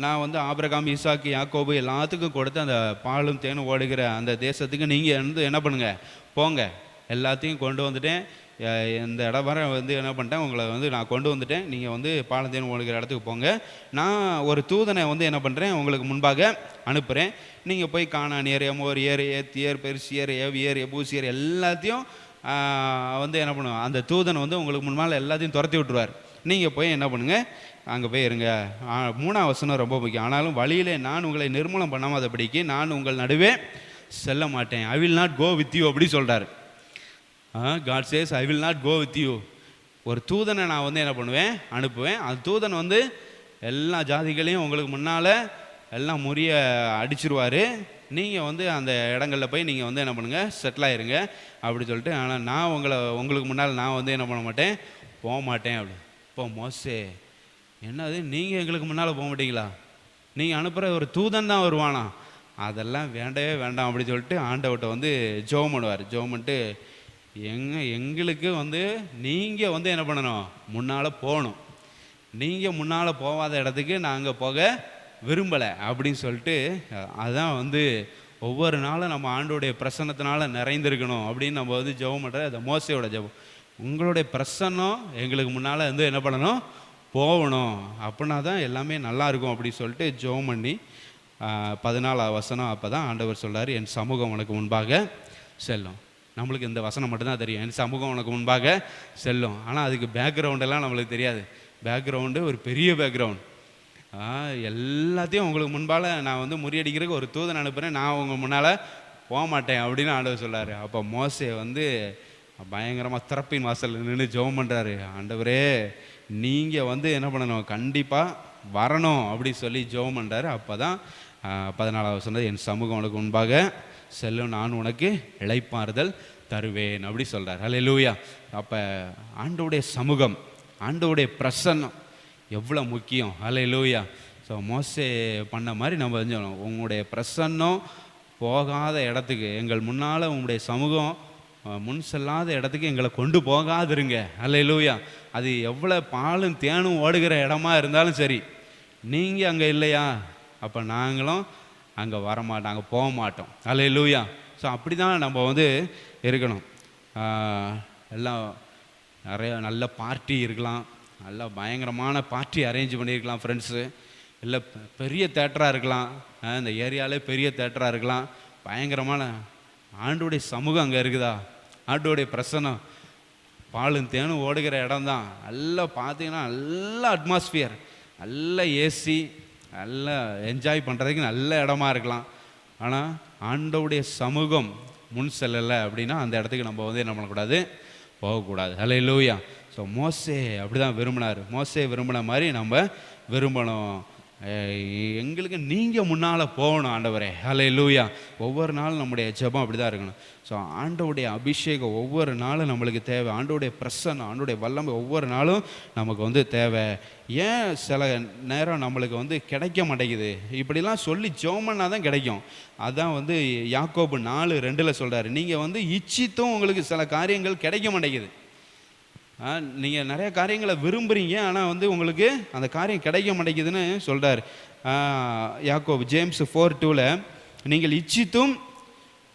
நான் வந்து ஆபிரகாம், ஈசாக்கு, யாக்கோபு எல்லாத்துக்கும் கொடுத்து அந்த பாலும் தேனும் ஓடுகிற அந்த தேசத்துக்கு நீங்கள் வந்து என்ன பண்ணுங்கள், போங்க, எல்லாத்தையும் கொண்டு வந்துட்டேன், இந்த இடம் வர வந்து என்ன பண்ணிட்டேன், உங்களை வந்து நான் கொண்டு வந்துட்டேன், நீங்கள் வந்து பாலத்தேன் ஓடுகிற இடத்துக்கு போங்க, நான் ஒரு தூதனை வந்து என்ன பண்ணுறேன் உங்களுக்கு முன்பாக அனுப்புகிறேன், நீங்கள் போய் கானானியர், எமோரியர், ஏத்தியர், பெர்சியர், ஏவியர், எபூசியர் எல்லாத்தையும் வந்து என்ன பண்ணுவோம், அந்த தூதன் வந்து உங்களுக்கு முன்பால் எல்லாத்தையும் துரத்தி விட்டுருவார். நீங்கள் போய் என்ன பண்ணுங்கள், அங்கே போய் இருங்க. 3ஆம் வசனம் ரொம்ப முக்கியம். ஆனாலும் வழியிலே நான் உங்களை நிர்மூலம் பண்ணாதபடிக்கு நான் உங்கள் நடுவே செல்ல மாட்டேன். I will not go with you அப்படி சொல்கிறார். God says I will not go with you. ஒரு தூதனை நான் வந்து என்ன பண்ணுவேன், அனுப்புவேன். அந்த தூதன் வந்து எல்லா ஜாதிகளையும் உங்களுக்கு முன்னால் எல்லாம் முறிய அடிச்சிருவார். நீங்கள் வந்து அந்த இடங்களில் போய் நீங்கள் வந்து என்ன பண்ணுங்கள், செட்டில் ஆயிருங்க அப்படி சொல்லிட்டு. ஆனால் நான் உங்களுக்கு முன்னால் நான் வந்து என்ன பண்ண மாட்டேன், போக மாட்டேன் அப்படி. இப்போ மோசே, என்னது நீங்கள் எங்களுக்கு முன்னால் போக மாட்டீங்களா, நீங்கள் அனுப்புகிற ஒரு தூதன் தான் வருவானா, அதெல்லாம் வேண்டவே வேண்டாம் அப்படி சொல்லிட்டு ஆண்டவர்கிட்ட வந்து ஜெபம் பண்ணுவார். ஜெபம் பண்ணிட்டு, எங்களுக்கு வந்து நீங்கள் வந்து என்ன பண்ணணும், முன்னால் போகணும், நீங்கள் முன்னால் போகாத இடத்துக்கு நாங்கள் போக விரும்பலை அப்படின்னு சொல்லிட்டு. அதுதான் வந்து ஒவ்வொரு நாளும் நம்ம ஆண்டோடைய பிரசன்னத்தினால நிறைந்திருக்கணும் அப்படின்னு நம்ம வந்து ஜெபம் பண்ணுற அந்த மோசையோட ஜெபம். உங்களுடைய பிரசன்னம் எங்களுக்கு முன்னால் வந்து என்ன பண்ணணும், போகணும், அப்படின்னா தான் எல்லாமே நல்லா இருக்கும் அப்படின்னு சொல்லிட்டு ஜெபம் பண்ணி 14ஆம் வசனம். அப்போ தான் ஆண்டவர் சொல்கிறார், என் சமூகம் உனக்கு முன்பாக செல்லும். நம்மளுக்கு இந்த வசனம் மட்டும்தான் தெரியும், என் சமூகம் உனக்கு முன்பாக செல்லும். ஆனால் அதுக்கு பேக்ரவுண்டெல்லாம் நம்மளுக்கு தெரியாது. பேக்ரவுண்டு ஒரு பெரிய பேக்ரவுண்ட். எல்லாத்தையும் உங்களுக்கு முன்பால் நான் வந்து முறியடிக்கிறதுக்கு ஒரு தூதன் அனுப்புகிறேன், நான் உங்கள் முன்னால் போக மாட்டேன் அப்படின்னு ஆண்டவர் சொல்கிறார். அப்போ மோசே வந்து பயங்கரமாக திறப்பின் வாசல் நின்று ஜெபம் பண்ணுறாரு. ஆண்டவரே, நீங்கள் வந்து என்ன பண்ணணும், கண்டிப்பாக வரணும் அப்படி சொல்லி ஜெபம் பண்ணுறாரு. அப்போ தான் 14ஆவது சொன்னது, என் சமூகம் உனக்கு முன்பாக செல்லும், நான் உனக்கு இளைப்பாறுதல் தருவேன் அப்படி சொல்கிறார். ஹல்லேலூயா. அப்போ ஆண்டவருடைய சமூகம், ஆண்டவருடைய பிரசன்னம் எவ்வளோ முக்கியம். ஹல்லேலூயா. ஸோ மோசே பண்ண மாதிரி நம்ம செஞ்சோம். உங்களுடைய பிரசன்னம் போகாத இடத்துக்கு, எங்கள் முன்னால் உங்களுடைய சமூகம் முன் செல்லாத இடத்துக்கு எங்களை கொண்டு போகாதிருங்க. ஹல்லேலூயா. அது எவ்வளோ பாலும் தேனும் ஓடுகிற இடமா இருந்தாலும் சரி, நீங்கள் அங்கே இல்லையா, அப்போ நாங்களும் அங்கே வரமாட்டோம், அங்கே போக மாட்டோம். ஹல்லேலூயா. ஸோ அப்படி தான் நம்ம வந்து இருக்கணும். எல்லாம் நிறைய நல்ல பார்ட்டி இருக்கலாம், நல்ல பயங்கரமான பார்ட்டி அரேஞ்ச் பண்ணியிருக்கலாம் ஃப்ரெண்ட்ஸு, இல்லை பெரிய தேட்டராக இருக்கலாம், இந்த ஏரியாவிலே பெரிய தேட்டராக இருக்கலாம். பயங்கரமான ஆண்டோடைய சமூகம் அங்கே இருக்குதா, ஆண்டோடைய பிரசனம் பாலும் தேனும் ஓடுகிற இடம் தான். நல்லா பார்த்தீங்கன்னா நல்ல அட்மாஸ்பியர், நல்ல ஏசி, நல்லா என்ஜாய் பண்ணுறதுக்கு நல்ல இடமா இருக்கலாம். ஆனால் ஆண்டோடைய சமூகம் முன் செல்லலை அப்படின்னா அந்த இடத்துக்கு நம்ம வந்து என்ன பண்ணக்கூடாது, போகக்கூடாது. ஹல்லேலூயா. ஸோ மோசே அப்படி தான் விரும்பினார். மோசே விரும்பின மாதிரி நம்ம விரும்பணும். எங்களுக்கு நீங்கள் முன்னால் போகணும் ஆண்டவரே. ஹல்லேலூயா. ஒவ்வொரு நாளும் நம்முடைய ஜெபம் அப்படி தான் இருக்கணும். ஸோ ஆண்டவருடைய அபிஷேகம் ஒவ்வொரு நாளும் நம்மளுக்கு தேவை. ஆண்டவருடைய பிரசன்னம், ஆண்டவருடைய வல்லமை ஒவ்வொரு நாளும் நமக்கு வந்து தேவை. ஏன் சில நேரம் நம்மளுக்கு வந்து கிடைக்க மாட்டேங்குது, இப்படிலாம் சொல்லி ஜெபம் பண்ணால் தான் கிடைக்கும். அதான் வந்து யாக்கோபு 4:2 சொல்கிறாரு, நீங்கள் வந்து இச்சித்தும் உங்களுக்கு சில காரியங்கள் கிடைக்க மாட்டேங்குது. நீங்கள் நிறைய காரியங்களை விரும்புகிறீங்க, ஆனால் வந்து உங்களுக்கு அந்த காரியம் கிடைக்க மாட்டேங்குதுன்னு சொல்கிறார் யாக்கோபு. ஜேம்ஸ் 4:2 நீங்கள் இச்சித்தும்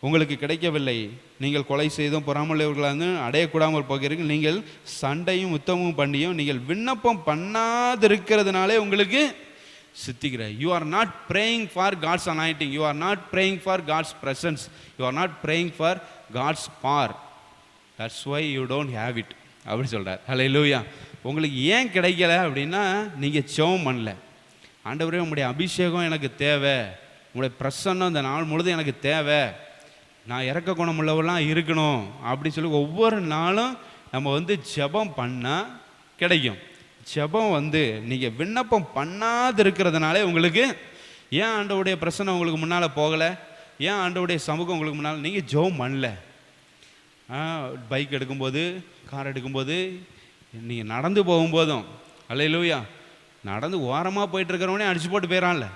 உங்களுக்கு கிடைக்கவில்லை, நீங்கள் கொலை செய்தும் பொறாமலைவர்களாக அடையக்கூடாமல் போகிறீர்கள், நீங்கள் சண்டையும் உத்தமும் பண்ணியும் நீங்கள் விண்ணப்பம் பண்ணாதிருக்கிறதுனாலே உங்களுக்கு சித்திக்கிற. You are not praying for God's anointing, you are not praying for God's presence, you are not praying for God's power, that's why you don't have it அப்படி சொல்கிறார். ஹல்லேலூயா. உங்களுக்கு ஏன் கிடைக்கல அப்படின்னா நீங்கள் ஜெபம் பண்ணல. ஆண்டவரே, உங்களுடைய அபிஷேகம் எனக்கு தேவை, உங்களுடைய பிரசன்னம் இந்த நாள் முழுதும் எனக்கு தேவை, நான் இறக்க குணம் உள்ளவெல்லாம் இருக்கணும் அப்படி சொல்லி ஒவ்வொரு நாளும் நம்ம வந்து ஜெபம் பண்ணால் கிடைக்கும். ஜெபம் வந்து நீங்கள் விண்ணப்பம் பண்ணாது இருக்கிறதுனாலே உங்களுக்கு ஏன் ஆண்டவருடைய பிரசன்னம் உங்களுக்கு முன்னால் போகலை, ஏன் ஆண்டவருடைய சமூகம் உங்களுக்கு முன்னால், நீங்கள் ஜெபம் பண்ணல. பைக் எடுக்கும்போது, கார் எடுக்கும்போது, நீங்கள் நடந்து போகும்போதும், ஹல்லேலூயா, நடந்து ஓரமாக போயிட்டுருக்கிறவனே அடிச்சு போட்டு போயிடறான்ல.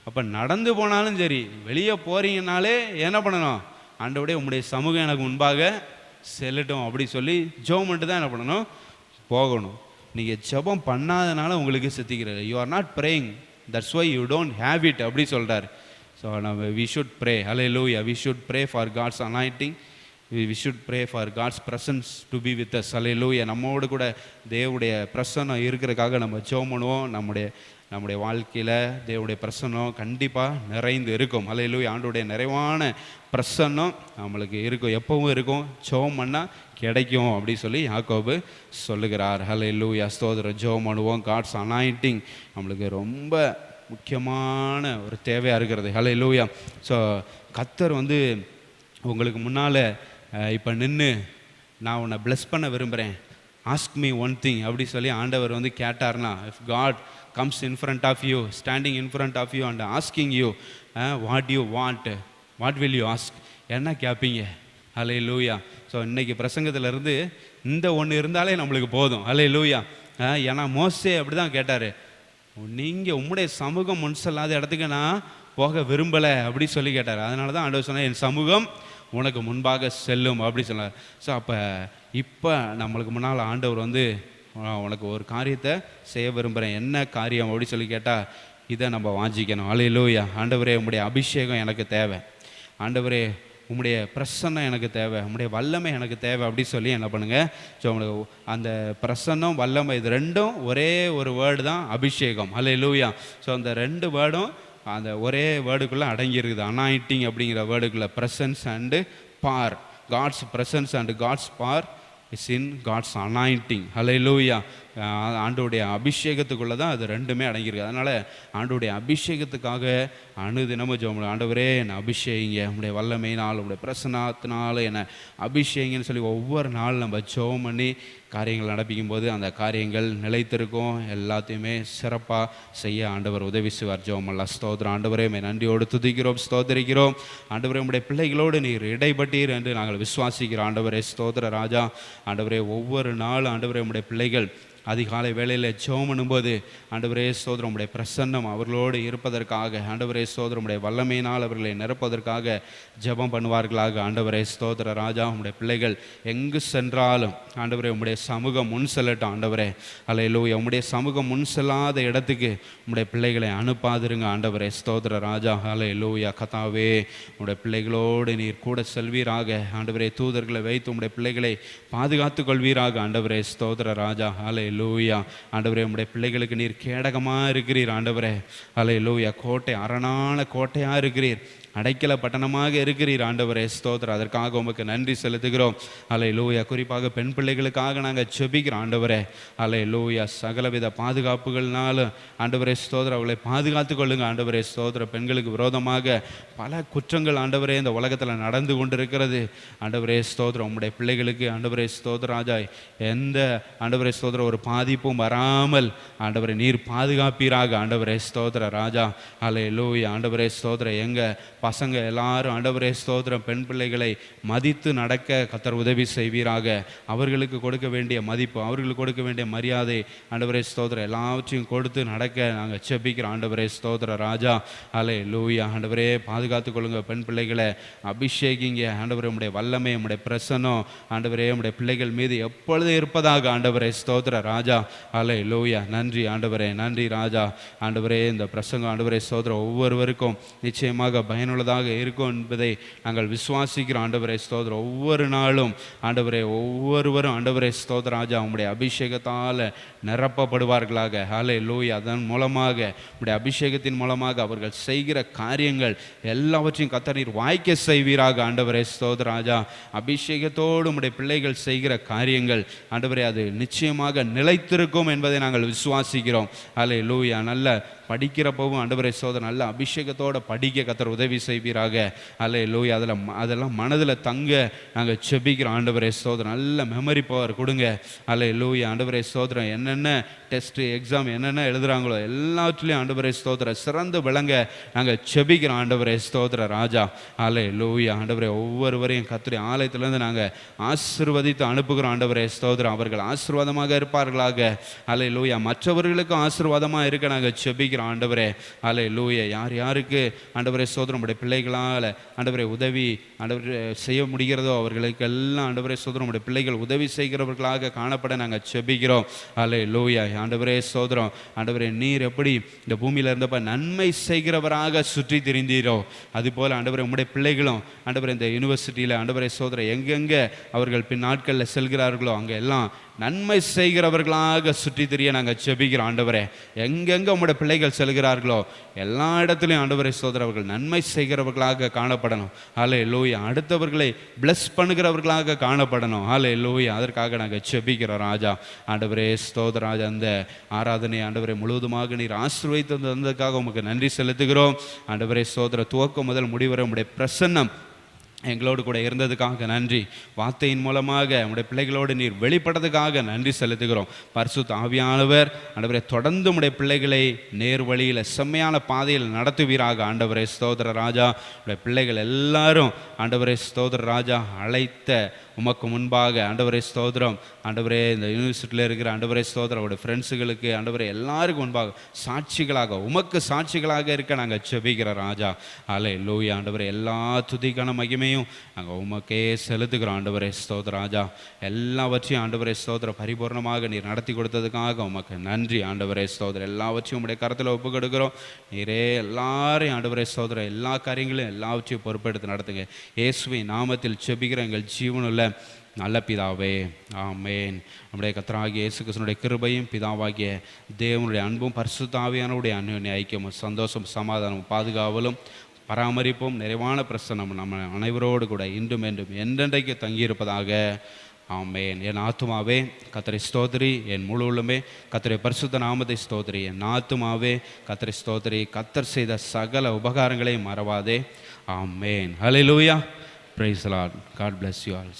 அப்போ நடந்து போனாலும் சரி, வெளியே போகிறீங்கனாலே என்ன பண்ணணும், ஆண்டவருடைய உங்களுடைய சமூகம் எனக்கு முன்பாக செல்லட்டும் அப்படி சொல்லி ஜெபம் பண்ணிட்டு தான் என்ன பண்ணணும், போகணும். நீங்கள் ஜெபம் பண்ணாதனால உங்களுக்கு சித்திக்கிறது. You are not praying, that's why you don't have it அப்படி சொல்கிறார். ஸோ நம்ம we should pray. Hallelujah. We should pray for God's anointing, we should pray for God's presence to be with us. ஹல்லேலூயா. நம்மோடு கூட தேவனுடைய பிரசன்னம் இருக்கிறதுக்காக நம்ம ஜெபம் பண்ணுவோம். நம்முடைய வாழ்க்கையில் தேவனுடைய பிரசன்னம் கண்டிப்பாக நிறைந்து இருக்கும். ஹல்லேலூயா. ஆண்டவருடைய நிறைவான பிரசன்னம் நம்மளுக்கு இருக்கும், எப்பவும் இருக்கும். ஜெபம் பண்ணால் கிடைக்கும் அப்படி சொல்லி யாக்கோபு சொல்லுகிறார். ஹல்லேலூயா. ஸ்தோத்திரம். ஜெபம் பண்ணுவோம். காட்ஸ் அனாயிண்டிங் நம்மளுக்கு ரொம்ப முக்கியமான ஒரு தேவையாக இருக்கிறது. ஹல்லேலூயா. ஸோ கர்த்தர் வந்து உங்களுக்கு முன்னால் இப்போ நின்று நான் உன்னை பிளஸ் பண்ண விரும்புகிறேன், ஆஸ்க் மீ ஒன் திங் அப்படி சொல்லி ஆண்டவர் வந்து கேட்டார்னா, if God comes in front of you, standing in front of you and asking you what you want, what will you ask, என்ன கேட்பீங்க? ஹல்லேலூயா. ஸோ இன்னைக்கு பிரசங்கத்திலேருந்து இந்த ஒன்று இருந்தாலே நம்மளுக்கு போதும். ஹல்லேலூயா. ஏன்னா மோசே அப்படி தான் கேட்டார், நீங்கள் உம்முடைய சமூகம் முன் செல்லாத இடத்துக்கு நான் போக விரும்பலை அப்படி சொல்லி கேட்டார். அதனால தான் ஆண்டவர் சொன்னார், என் சமூகம் உனக்கு முன்பாக செல்லும் அப்படி சொன்னார். ஸோ இப்போ நம்மளுக்கு முன்னால் ஆண்டவர் வந்து உனக்கு ஒரு காரியத்தை செய்ய விரும்புகிறேன், என்ன காரியம் அப்படி சொல்லி கேட்டால் இதை நம்ம வாஞ்சிக்கணும். ஹல்லேலூயா. ஆண்டவரே உம்முடைய அபிஷேகம் எனக்கு தேவை, ஆண்டவரே உம்முடைய பிரசன்னம் எனக்கு தேவை, உம்முடைய வல்லமை எனக்கு தேவை அப்படி சொல்லி என்ன பண்ணுங்கள். ஸோ உங்களுக்கு அந்த பிரசன்னம் வல்லமை இது ரெண்டும் ஒரே ஒரு வேர்டு தான் அபிஷேகம். ஹல்லேலூயா. ஸோ அந்த ரெண்டு வேர்டும் அந்த ஒரே வேர்டுக்குள்ளே அடங்கியிருக்குது. அனாயிண்டிங் அப்படிங்கிற வேர்டுக்குள்ளே presence and power, God's presence and God's power is in God's anointing. Hallelujah. ஆண்டோடைய அபிஷேகத்துக்குள்ளே தான் அது ரெண்டுமே அடங்கியிருக்கு. அதனால் ஆண்டோடைய அபிஷேகத்துக்காக அனுதினமும் ஜெபம், ஆண்டவரே என்னை அபிஷேகிங்க, உங்களுடைய வல்லமையினால் உங்களுடைய பிரசன்னத்தினால என்னை அபிஷேகன்னு சொல்லி ஒவ்வொரு நாள் நம்ம ஜெபம் பண்ணி காரியங்கள் நடப்பிக்கும் போது அந்த காரியங்கள் நிலைத்திருக்கும், எல்லாத்தையுமே சிறப்பாக செய்ய ஆண்டவர் உதவி செய்வார். ஜெபமெல்லாம் ஸ்தோத்திரம். ஆண்டவரே நன்றியோடு துதிக்கிறோம், ஸ்தோத்திரிக்கிறோம். ஆண்டவரே உங்களுடைய பிள்ளைகளோடு நீர் இடைப்பட்டீர் என்று நாங்கள் விசுவாசிக்கிறோம். ஆண்டவரே ஸ்தோத்திர ராஜா. ஆண்டவரே ஒவ்வொரு நாளும் ஆண்டவரே உங்களுடைய பிள்ளைகள் அதிகாலை வேளையில் ஜெபம் பண்ணும்போது ஆண்டவரே ஸ்தோத்திரம் உடைய பிரசன்னம் அவர்களோடு இருப்பதற்காக, ஆண்டவரே ஸ்தோத்திரம் உடைய வல்லமையினால் அவர்களை நிரப்பதற்காக ஜெபம் பண்ணுவார்களாக. ஆண்டவரே ஸ்தோத்திர ராஜா. உடைய பிள்ளைகள் எங்கு சென்றாலும் ஆண்டவரே உடைய சமூகம் முன் செல்லட்டும். ஆண்டவரே ஹல்லேலூயா. உடைய சமூகம் முன் செல்லாத இடத்துக்கு உடைய பிள்ளைகளை அனுப்பாதிருங்க. ஆண்டவரே ஸ்தோத்திர ராஜா. ஹல்லேலூயா. கர்த்தாவே உடைய பிள்ளைகளோடு நீர் கூட செல்வீராக. ஆண்டவரே தூதர்களை வைத்து உடைய பிள்ளைகளை பாதுகாத்து கொள்வீராக. ஆண்டவரே ஸ்தோத்திர ராஜா. ஹல்லேலூயா. ஆண்டவரே உம்முடைய பிள்ளைகளுக்கு நீர் கேடகமாக இருக்கிறீர். ஆண்டவரே ஹல்லேலூயா. கோட்டை, அரணான கோட்டையாக இருக்கிறீர், அடைக்கல பட்டணமாக இருக்கிறீர். ஆண்டவரே ஸ்தோத்திரம். அதற்காக உமக்கு நன்றி செலுத்துகிறோம். ஹல்லேலூயா. குறிப்பாக பெண் பிள்ளைகளுக்காக நாங்கள் ஜெபிக்கிறோம். ஆண்டவரே ஹல்லேலூயா. சகலவித பாதுகாப்புகள்னால ஆண்டவரே ஸ்தோத்திரம் அவளை பாதுகாத்து கொள்ளுங்க. ஆண்டவரே ஸ்தோத்திரம். பெண்களுக்கு விரோதமாக பல குற்றங்கள் ஆண்டவரே இந்த உலகத்தில் நடந்து கொண்டிருக்கிறது. ஆண்டவரே ஸ்தோத்திரம். உம்முடைய பிள்ளைகளுக்கு ஆண்டவரே ஸ்தோத்திர ராஜா எந்த ஆண்டவரே ஸ்தோத்திரம் ஒரு பாதிப்பும் வராமல் ஆண்டவரே நீர் பாதுகாப்பீராக. ஆண்டவரே ஸ்தோத்திர ராஜா. ஹல்லேலூயா. ஆண்டவரே ஸ்தோத்திரம். எங்க பசங்க எல்லாரும் ஆண்டவரே ஸ்தோத்திரம் பெண் பிள்ளைகளை மதித்து நடக்க கர்த்தர் உதவி செய்வீராக. அவர்களுக்கு கொடுக்க வேண்டிய மதிப்பு, அவர்களுக்கு கொடுக்க வேண்டிய மரியாதை ஆண்டவரே ஸ்தோத்திரம் எல்லாவற்றையும் கொடுத்து நடக்க நாங்கள் ஜெபிக்கிறோம். ஆண்டவரே ஸ்தோத்திர ராஜா. ஹல்லேலூயா. ஆண்டவரே பாதுகாத்து கொள்ளுங்க பெண் பிள்ளைகளை, அபிஷேகிங்க. ஆண்டவரே உம்முடைய வல்லமை, உம்முடைய பிரசன்னம் ஆண்டவரே உம்முடைய பிள்ளைகள் மீது எப்பொழுது இருப்பதாக. ஆண்டவரே ஸ்தோத்திர ராஜா. ஹல்லேலூயா. நன்றி ஆண்டவரே, நன்றி ராஜா. ஆண்டவரே இந்த பிரசங்கம் ஆண்டவரே ஸ்தோத்திரம் ஒவ்வொருவருக்கும் நிச்சயமாக பயனுள்ளதாக இருக்கும் என்பதை நாங்கள் விசுவாசிக்கிறோம். ஆண்டவரே ஸ்தோத்திரம். ஒவ்வொரு நாளும் ஆண்டவரே ஒவ்வொருவரும் ஆண்டவரே ஸ்தோத்திர ராஜா உம்முடைய அபிஷேகத்தால் நிரப்பப்படுவார்களாக. ஹல்லேலூயா. அதன் மூலமாக உம்முடைய அபிஷேகத்தின் மூலமாக அவர்கள் செய்கிற காரியங்கள் எல்லாவற்றையும் கர்த்தர் நீர் வாய்க்க செய்வீராக. ஆண்டவரே ஸ்தோத்திர ராஜா. அபிஷேகத்தோடு உம்முடைய பிள்ளைகள் செய்கிற காரியங்கள் ஆண்டவரே அது நிச்சயமாக நிலைத்திருக்கும் என்பதை நாங்கள் விசுவாசிக்கிறோம். ஹல்லேலூயா. நல்ல படிக்கிறப்பவும் ஆண்டவரே ஸ்தோத்திரம் நல்ல அபிஷேகத்தோடு படிக்க கர்த்தர் உதவி செய்வீராக. ஹல்லேலூயா. அதெல்லாம் மனதில் தங்க நாங்கள் ஜெபிக்கிறோம். ஆண்டவரே ஸ்தோத்திரம் நல்ல மெமரி பவர் கொடுங்க. ஹல்லேலூயா. ஆண்டவரே ஸ்தோத்திரம் என்னென்ன டெஸ்ட்டு எக்ஸாம் என்னென்ன எழுதுகிறாங்களோ எல்லாத்துலேயும் ஆண்டவரே ஸ்தோத்திரம் சிறந்து விளங்க நாங்கள் ஜெபிக்கிறோம். ஆண்டவரே ஸ்தோத்திர ராஜா. ஹல்லேலூயா. ஆண்டவரே ஒவ்வொருவரையும் கர்த்தருடைய ஆலயத்திலேருந்து நாங்கள் ஆசீர்வதித்து அனுப்புகிறோம். ஆண்டவரே ஸ்தோத்திரம் அவர்கள் ஆசீர்வாதமாக இருப்பார்களாக. ஹல்லேலூயா. மற்றவர்களுக்கும் ஆசீர்வாதமாக இருக்க நாங்கள் ஜெபிக்கிறோம். ஆண்டவரே ஹல்லேலூயா. யார் யாருக்கு ஆண்டவரே ஸ்தோத்திரம் உடைய பிள்ளைகளால் ஆண்டவரே உதவி ஆண்டவரே செய்ய முடிகிறதோ அவர்களுக்கு எல்லாம் ஆண்டவரே ஸ்தோத்திரம் உடைய பிள்ளைகள் உதவி செய்கிறவர்களாக காணப்பட நாங்கள் ஜெபிக்கிறோம். ஹல்லேலூயா. ஆண்டவரே ஸ்தோத்திரம். ஆண்டவரே நீர் எப்படி இந்த பூமியில் இருந்தப்ப நன்மை செய்கிறவராக சுற்றி திரிந்தீரோ அதுபோல் ஆண்டவரே உம்முடைய பிள்ளைகளும் ஆண்டவரே இந்த யூனிவர்சிட்டியில் ஆண்டவரே ஸ்தோத்திரம் எங்கெங்கே அவர்கள் பின் நாட்களில் செல்கிறார்களோ அங்கே எல்லாம் நன்மை செய்கிறவர்களாக சுற்றி திரிய நாங்கள் ஜெபிக்கிறோம். ஆண்டவரே எங்கெங்கே உம்முடைய பிள்ளைகள் செல்கிறார்களோ எல்லா இடத்துலையும் ஆண்டவரே ஸ்தோத்திரம் அவர்கள் நன்மை செய்கிறவர்களாக காணப்படணும். ஹல்லேலூயா. அடுத்தவர்களை பிளஸ் பண்ணுகிறவர்களாக காணப்படணும். ஹல்லேலூயா. அதற்காக நாங்கள் ஜெபிக்கிறோம் ராஜா. ஆண்டவரே ஸ்தோத்திர ராஜா. அந்த ஆராதனை ஆண்டவரே முழுவதுமாக நீர் ஆசீர்வதித்து தந்ததுக்காக உமக்கு நன்றி செலுத்துகிறோம். ஆண்டவரே ஸ்தோத்திர துவக்கம் முதல் முடிவரை உம்முடைய பிரசன்னம் எங்களோடு கூட இருந்ததுக்காக நன்றி. வார்த்தையின் மூலமாக உடைய பிள்ளைகளோடு நீர் வெளிப்பட்டதுக்காக நன்றி செலுத்துகிறோம். பரிசுத்த ஆவியானவர் ஆண்டவரே தொடர்ந்து உடைய பிள்ளைகளை நேர் வழியில் செம்மையான பாதையில் நடத்துவீராக. ஆண்டவரே ஸ்தோத்திர ராஜா, உடைய பிள்ளைகள் எல்லாரும் ஆண்டவரே ஸ்தோத்திர ராஜா அழைத்த உமக்கு முன்பாக ஆண்டவரே ஸ்தோத்திரம், ஆண்டவரே இந்த யூனிவர்சிட்டியில் இருக்கிற ஆண்டவரே ஸ்தோத்திரம் அவருடைய ஃப்ரெண்ட்ஸுகளுக்கு ஆண்டவரே எல்லாருக்கும் முன்பாக சாட்சிகளாக உமக்கு சாட்சிகளாக இருக்க நாங்கள் செபிக்கிற ராஜா. அல்லேலூயா. ஆண்டவரே எல்லா துதிக்கான மகிமையும் நாங்கள் உமக்கே செலுத்துகிறோம். ஆண்டவரே ஸ்தோத்திர ராஜா, எல்லாவற்றையும் ஆண்டவரே ஸ்தோத்திர பரிபூர்ணமாக நீர் நடத்தி கொடுத்ததுக்காக உமக்கு நன்றி. ஆண்டவரே ஸ்தோத்திரம் எல்லாவற்றையும் உடைய கருத்தில் ஒப்பு கொடுக்கிறோம். நீரே எல்லாரையும் ஆண்டவரே ஸ்தோத்திரம் எல்லா காரியங்களையும் எல்லாவற்றையும் பொறுப்பெடுத்து நடத்துங்க. இயேசுவின் நாமத்தில் செபிக்கிற எங்கள் ஜீவனுள்ள நல்ல பிதாவே, ஆமேன். நம்முடைய கர்த்தராகிய இயேசு கிறிஸ்துவினுடைய கிருபையும் பிதாவாகிய தேவனுடைய அன்பும் பரிசுத்த ஆவியானவருடைய அந்யோன்ய ஐக்கியமும் சந்தோஷம் சமாதானமும் பாதுகாவலும் பராமரிப்பும் நிறைவான பிரசன்னம் நம்ம அனைவரோடு கூட இன்றும் என்றும் என்றென்றைக்கு தங்கியிருப்பதாக. ஆமேன். என் ஆத்துமாவே கர்த்தரை ஸ்தோத்திரி, என் முழு உள்ளமே கர்த்தருடைய பரிசுத்த நாமத்தை ஸ்தோத்திரி. என் ஆத்துமாவே கர்த்தரை ஸ்தோத்திரி, கர்த்தர் செய்த சகல உபகாரங்களையும் மறவாதே. ஆமேன். ஹல்லேலூயா. Praise the Lord. God bless you all.